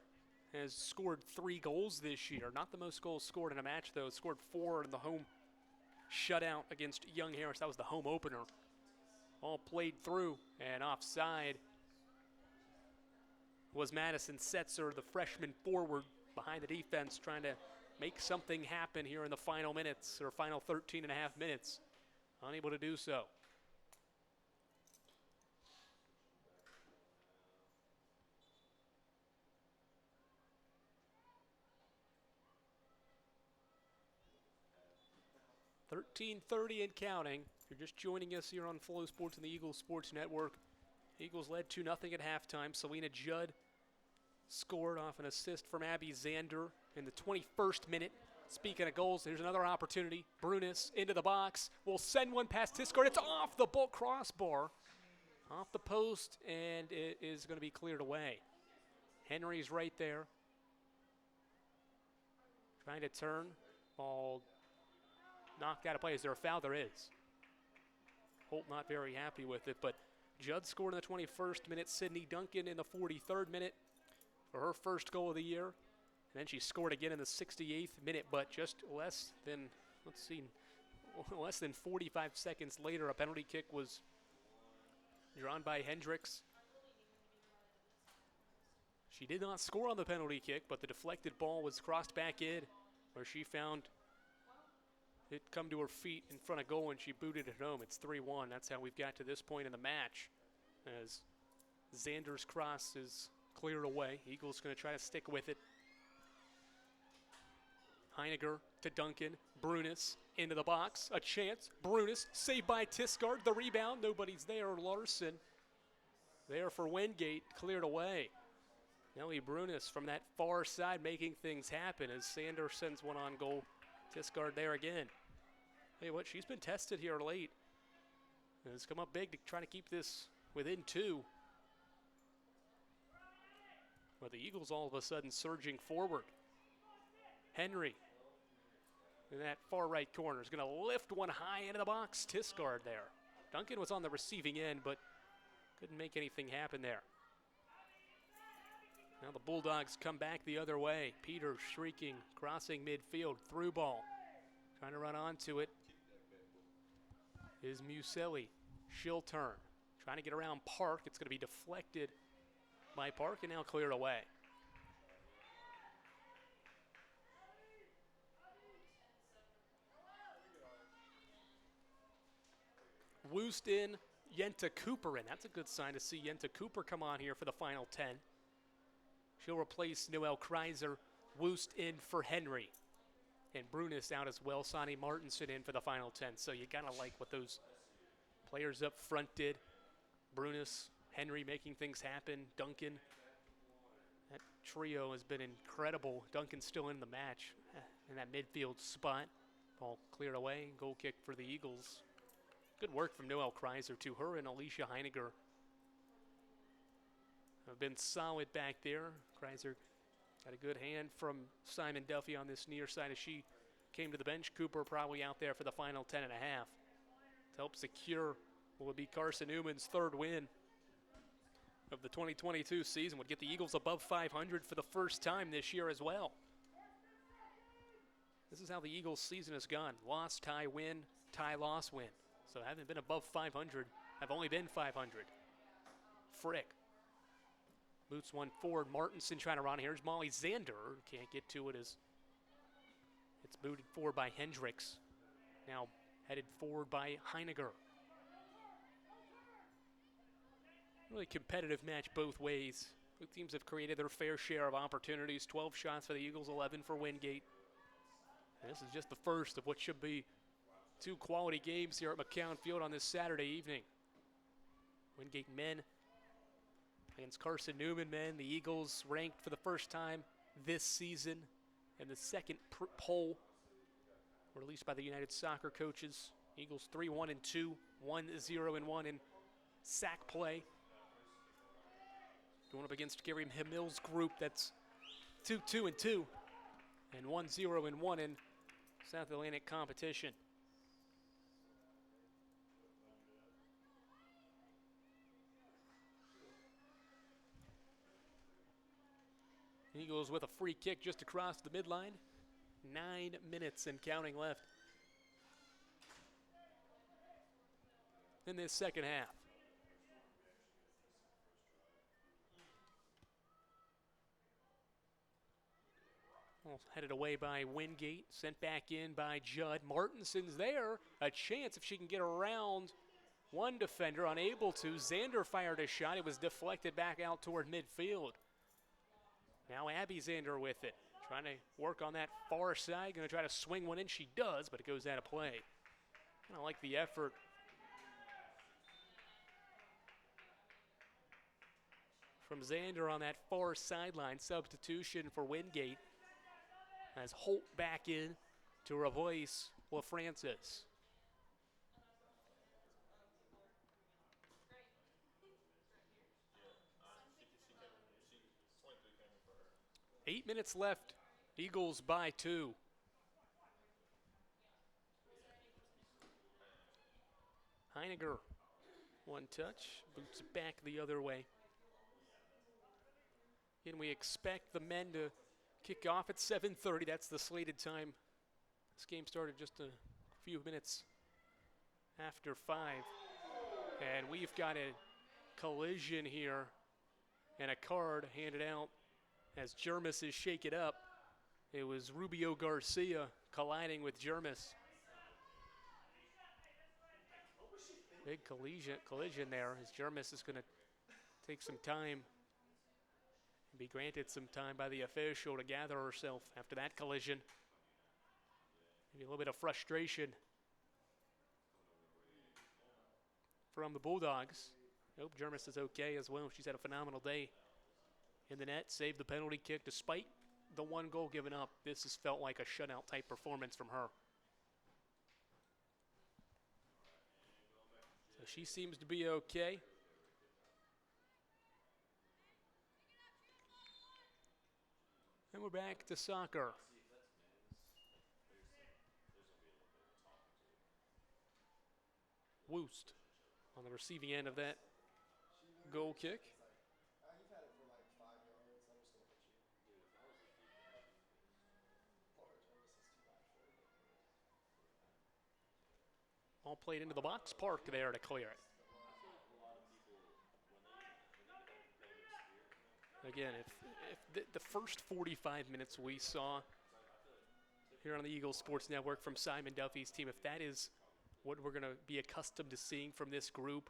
has scored 3 goals this year. Not the most goals scored in a match, though. Scored 4 in the home shutout against Young Harris. That was the home opener. All played through and offside was Madison Setzer, the freshman forward behind the defense, trying to make something happen here in the final minutes, or final 13 and a half minutes. Unable to do so. .13:30 and counting. If you're just joining us here on Flow Sports and the Eagles Sports Network, Eagles led 2-0 at halftime. Selena Judd scored off an assist from Abby Zander in the 21st minute. Speaking of goals, here's another opportunity. Brunis into the box. Will send one past Tiscard. It's off the crossbar, off the post, and it is going to be cleared away. Henry's right there, trying to turn. Ball knocked out of play. Is there a foul? There is. Holt not very happy with it, but Judd scored in the 21st minute. Sydney Duncan in the 43rd minute for her first goal of the year. And then she scored again in the 68th minute, but just less than, less than 45 seconds later, a penalty kick was drawn by Hendricks. She did not score on the penalty kick, but the deflected ball was crossed back in, where she found it come to her feet in front of goal, and she booted it home. It's 3-1. That's how we've got to this point in the match, as Zander's cross is cleared away. Eagles going to try to stick with it. Heiniger to Duncan. Brunis into the box. A chance. Brunis saved by Tiscard. The rebound. Nobody's there. Larson there for Wingate. Cleared away. Nellie Brunis from that far side making things happen as Sander sends one on goal. Tiscard there again. Hey, what? She's been tested here late. Has come up big to try to keep this within 2. But the Eagles all of a sudden surging forward. Henry in that far right corner is going to lift one high into the box. Tiscard there. Duncan was on the receiving end, but couldn't make anything happen there. Now the Bulldogs come back the other way. Peter shrieking, crossing midfield, through ball. Trying to run onto it is Muselli. She'll turn. Trying to get around Park. It's going to be deflected by Park and now cleared away. Woost in, Yenta Cooper in. That's a good sign to see Yenta Cooper come on here for the final 10. She'll replace Noelle Kreiser. Woost in for Henry. And Brunis out as well. Sonny Martinson in for the final 10. So you gotta like what those players up front did. Brunis, Henry making things happen. Duncan. That trio has been incredible. Duncan's still in the match in that midfield spot. Ball cleared away. Goal kick for the Eagles. Good work from Noelle Kreiser too. Her and Alicia Heiniger have been solid back there. Kreiser got a good hand from Simon Duffy on this near side as she came to the bench. Cooper probably out there for the final 10 and a half to help secure what would be Carson-Newman's 3rd win of the 2022 season. Would get the Eagles above 500 for the first time this year as well. This is how the Eagles season has gone. Loss, tie, win, tie, loss, win. So I haven't been above 500. I've only been 500. Frick. Boots one forward. Martinson trying to run. Here's Molly Zander. Can't get to it as it's booted forward by Hendricks. Now headed forward by Heiniger. Really competitive match both ways. Both teams have created their fair share of opportunities. 12 shots for the Eagles, 11 for Wingate. This is just the first of what should be 2 quality games here at McCown Field on this Saturday evening. Wingate men against Carson-Newman men. The Eagles ranked for the first time this season in the second poll released by the United Soccer Coaches. Eagles 3-1-2, 1-0-1 in sack play. Going up against Gary Hamill's group that's 2-2-2 and 1-0-1 in South Atlantic competition. Eagles with a free kick just across the midline. 9 minutes and counting left in this second half. Well, headed away by Wingate, sent back in by Judd. Martinson's there, a chance if she can get around one defender, unable to. Zander fired a shot, it was deflected back out toward midfield. Now Abby Zander with it, trying to work on that far side, gonna try to swing one in, she does, but it goes out of play. I like the effort from Zander on that far sideline. Substitution for Wingate as Holt back in to replace LaFrancis. Eight minutes left, Eagles by 2. Heiniger, one touch, boots it back the other way. And we expect the men to kick off at 7:30. That's the slated time. This game started just a few minutes after 5. And we've got a collision here and a card handed out as Jermis is shaken up. It was Rubio Garcia colliding with Jermis. Big collision there as Jermis is going to take some time and be granted some time by the official to gather herself after that collision. Maybe a little bit of frustration from the Bulldogs. Hope Jermis is okay as well. She's had a phenomenal day in the net, saved the penalty kick despite the 1 goal given up. This has felt like a shutout type performance from her. So she seems to be okay. And we're back to soccer. Woost on the receiving end of that goal kick. All played into the box park there to clear it. Again, if the first 45 minutes we saw here on the Eagles Sports Network from Simon Duffy's team, if that is what we're going to be accustomed to seeing from this group,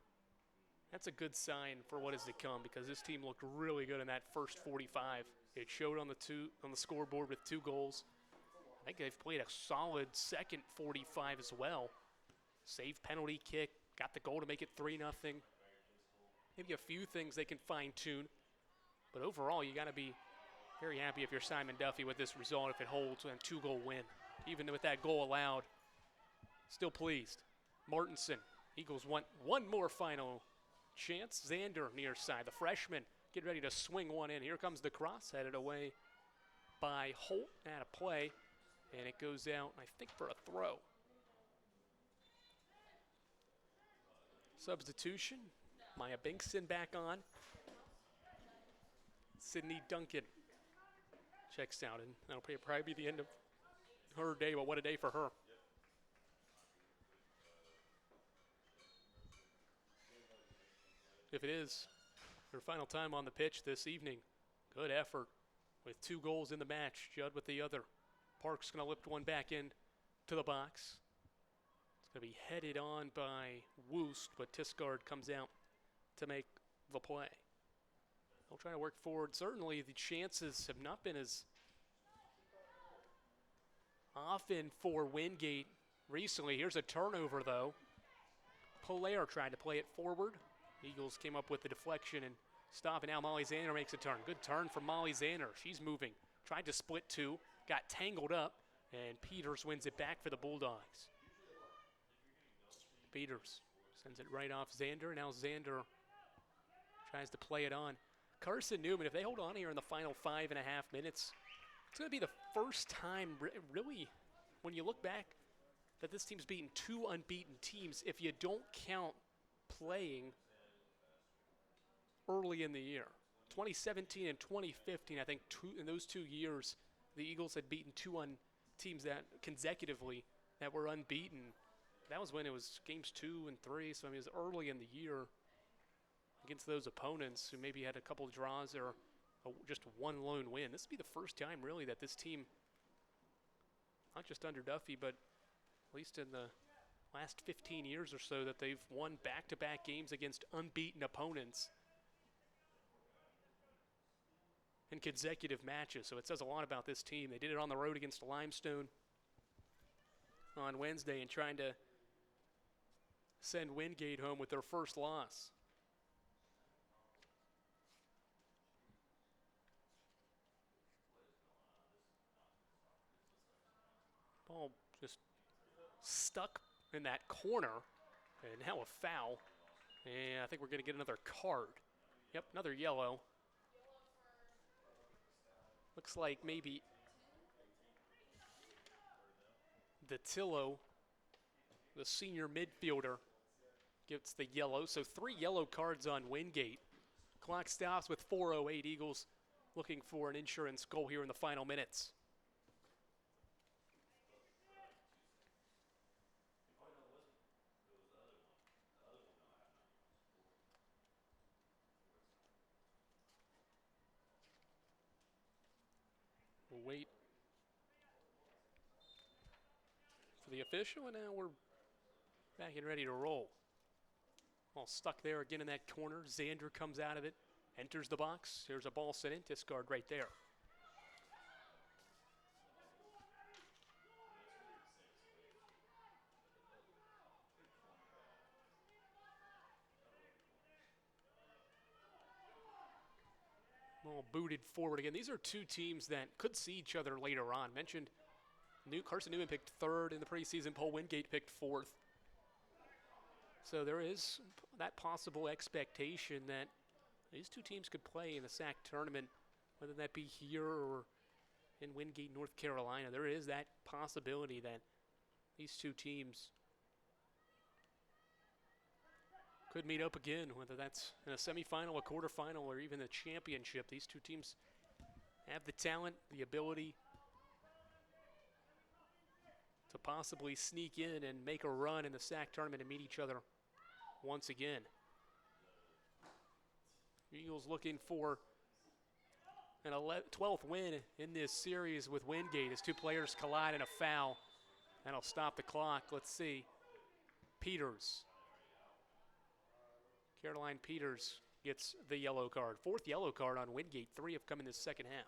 that's a good sign for what is to come, because this team looked really good in that first 45. It showed on the scoreboard with 2 goals. I think they've played a solid second 45 as well. Saved penalty kick, got the goal to make it 3-0. Maybe a few things they can fine-tune. But overall, you got to be very happy if you're Simon Duffy with this result, if it holds, and 2-goal win. Even with that goal allowed, still pleased. Martinson, Eagles want one more final chance. Zander near side, the freshman, get ready to swing one in. Here comes the cross, headed away by Holt out of play, and it goes out, I think, for a throw. Substitution, Maya Binkson back on. Sydney Duncan checks out, and that'll probably be the end of her day, but what a day for her. If it is her final time on the pitch this evening, good effort with 2 goals in the match. Judd with the other. Park's going to lift one back in to the box. It's going to be headed on by Woost, but Tiscard comes out to make the play. They'll try to work forward. Certainly the chances have not been as often for Wingate recently. Here's a turnover, though. Polaire tried to play it forward. Eagles came up with the deflection and stop, and now Molly Zander makes a turn. Good turn from Molly Zander. She's moving. Tried to split two, got tangled up, and Peters wins it back for the Bulldogs. Peters sends it right off Zander. Now Zander tries to play it on. Carson-Newman, if they hold on here in the final 5.5 minutes, it's going to be the first time, really, when you look back, that this team's beaten two unbeaten teams if you don't count playing early in the year. 2017 and 2015, I think in those 2 years, the Eagles had beaten two teams that consecutively that were unbeaten. That was when it was games 2 and 3, so I mean, it was early in the year against those opponents who maybe had a couple of draws or just one lone win. This would be the first time, really, that this team, not just under Duffy, but at least in the last 15 years or so, that they've won back-to-back games against unbeaten opponents in consecutive matches. So it says a lot about this team. They did it on the road against Limestone on Wednesday and trying to send Wingate home with their first loss. Ball just stuck in that corner, and now a foul. And I think we're going to get another card. Yep, another yellow. Looks like maybe Datillo, the senior midfielder, gets the yellow. So 3 yellow cards on Wingate. Clock stops with 4:08. Eagles looking for an insurance goal here in the final minutes. We'll wait for the official, and now we're back and ready to roll. All stuck there again in that corner. Zander comes out of it, enters the box. Here's a ball sent in, discard right there. Ball booted forward again. These are two teams that could see each other later on. Mentioned Carson-Newman picked 3rd in the preseason poll. Wingate picked 4th. So there is that possible expectation that these two teams could play in the SAC tournament, whether that be here or in Wingate, North Carolina. There is that possibility that these two teams could meet up again, whether that's in a semifinal, a quarterfinal, or even a championship. These two teams have the talent, the ability to possibly sneak in and make a run in the SAC tournament and meet each other once again. Eagles looking for an 12th win in this series with Wingate as two players collide in a foul. That'll stop the clock. Let's see. Peters. Caroline Peters gets the yellow card. 4th yellow card on Wingate. 3 have come in this second half.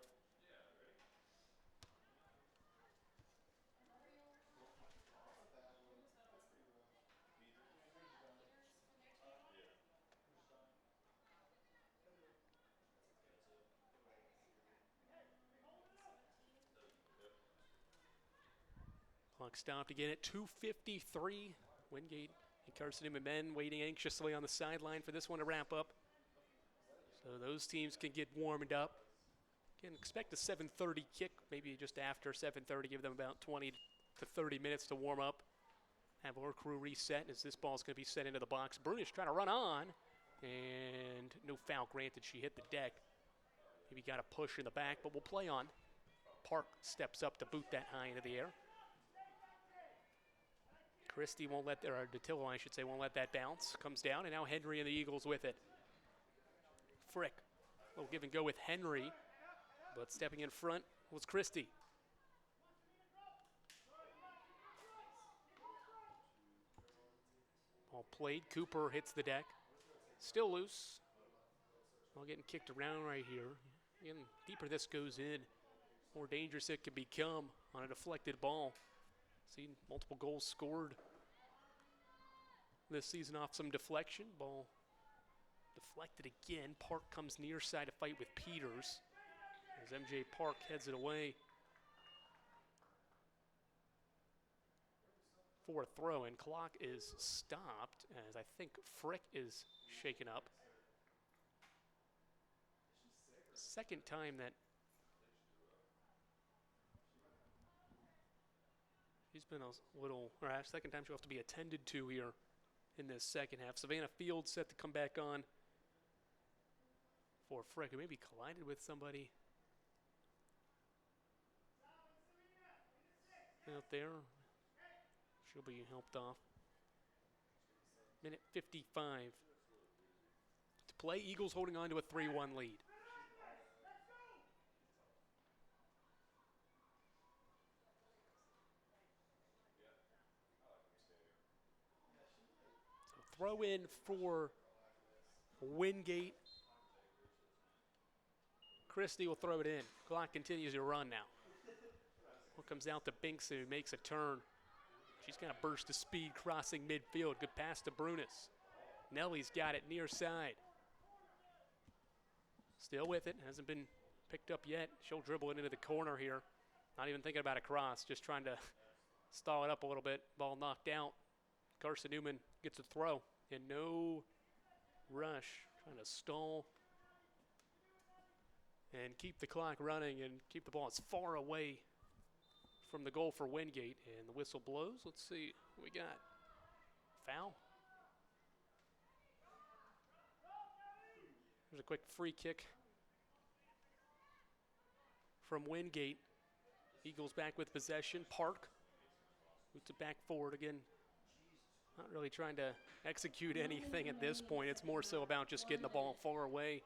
Clock stopped again at 2:53. Wingate and Carson-Newman men waiting anxiously on the sideline for this one to wrap up. So those teams can get warmed up. Again, expect a 7:30 kick, maybe just after 7:30. Give them about 20 to 30 minutes to warm up. Have our crew reset as this ball's going to be sent into the box. Brunish trying to run on, and no foul granted. She hit the deck. Maybe got a push in the back, but we'll play on. Park steps up to boot that high into the air. Christie won't let, or Datillo, I should say, won't let that bounce. Comes down, and now Henry and the Eagles with it. Frick. A little give and go with Henry, but stepping in front was Christie. Ball played. Cooper hits the deck. Still loose. Ball getting kicked around right here. Again, deeper this goes in, more dangerous it can become on a deflected ball. Seen multiple goals scored this season off some deflection. Ball deflected again. Park comes near side to fight with Peters as MJ Park heads it away for a throw, and clock is stopped as I think Frick is shaken up. Second time that she's been a little, or second time she'll have to be attended to here in this second half. Savannah Fields set to come back on for Frick, who maybe collided with somebody out there. She'll be helped off. Minute 55 to play. Eagles holding on to a 3-1 lead. So throw in for Wingate. Christie will throw it in. Clock continues to run now. Well, comes out to Binkson, who makes a turn. She's got a burst of speed crossing midfield. Good pass to Brunis. Nelly's got it near side. Still with it. Hasn't been picked up yet. She'll dribble it into the corner here. Not even thinking about a cross. Just trying to stall it up a little bit. Ball knocked out. Carson-Newman gets a throw. And no rush. Trying to stall and keep the clock running and keep the ball as far away from the goal for Wingate, and the whistle blows. Let's see what we got. Foul. There's a quick free kick from Wingate. Eagles back with possession. Park moves it back forward again. Not really trying to execute anything at this point. It's more so about just getting the ball far away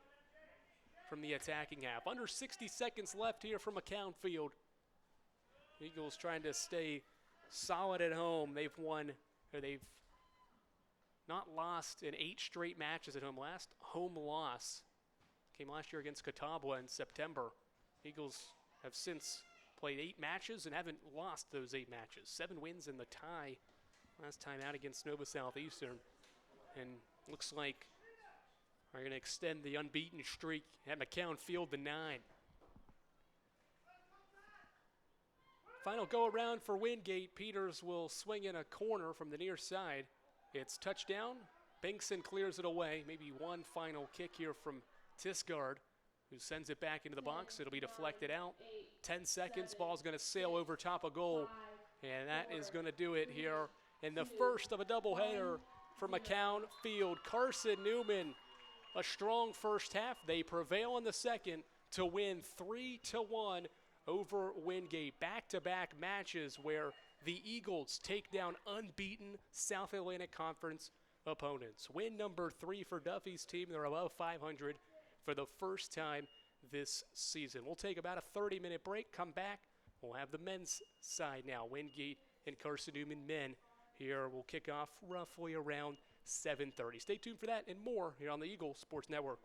from the attacking half. Under 60 seconds left here from McCown Field. Eagles trying to stay solid at home. They've not lost in 8 straight matches at home. Last home loss came last year against Catawba in September. Eagles have since played 8 matches and haven't lost those 8 matches. 7 wins in the tie last time out against Nova Southeastern. And looks like are going to extend the unbeaten streak at McCown Field to 9. Final go around for Wingate. Peters will swing in a corner from the near side. It's touchdown. Binkson clears it away. Maybe one final kick here from Tisgard, who sends it back into the box. It'll be deflected out. 10 seconds. Ball's going to sail over top of goal. And that is going to do it here in the first of a doubleheader for McCown Field. Carson-Newman, a strong first half. They prevail in the second to win 3-1 over Wingate. Back-to-back matches where the Eagles take down unbeaten South Atlantic Conference opponents. Win number 3 for Duffy's team. They're above 500 for the first time this season. We'll take about a 30-minute break, come back. We'll have the men's side now. Wingate and Carson-Newman men here will kick off roughly around 7:30. Stay tuned for that and more here on the Eagle Sports Network.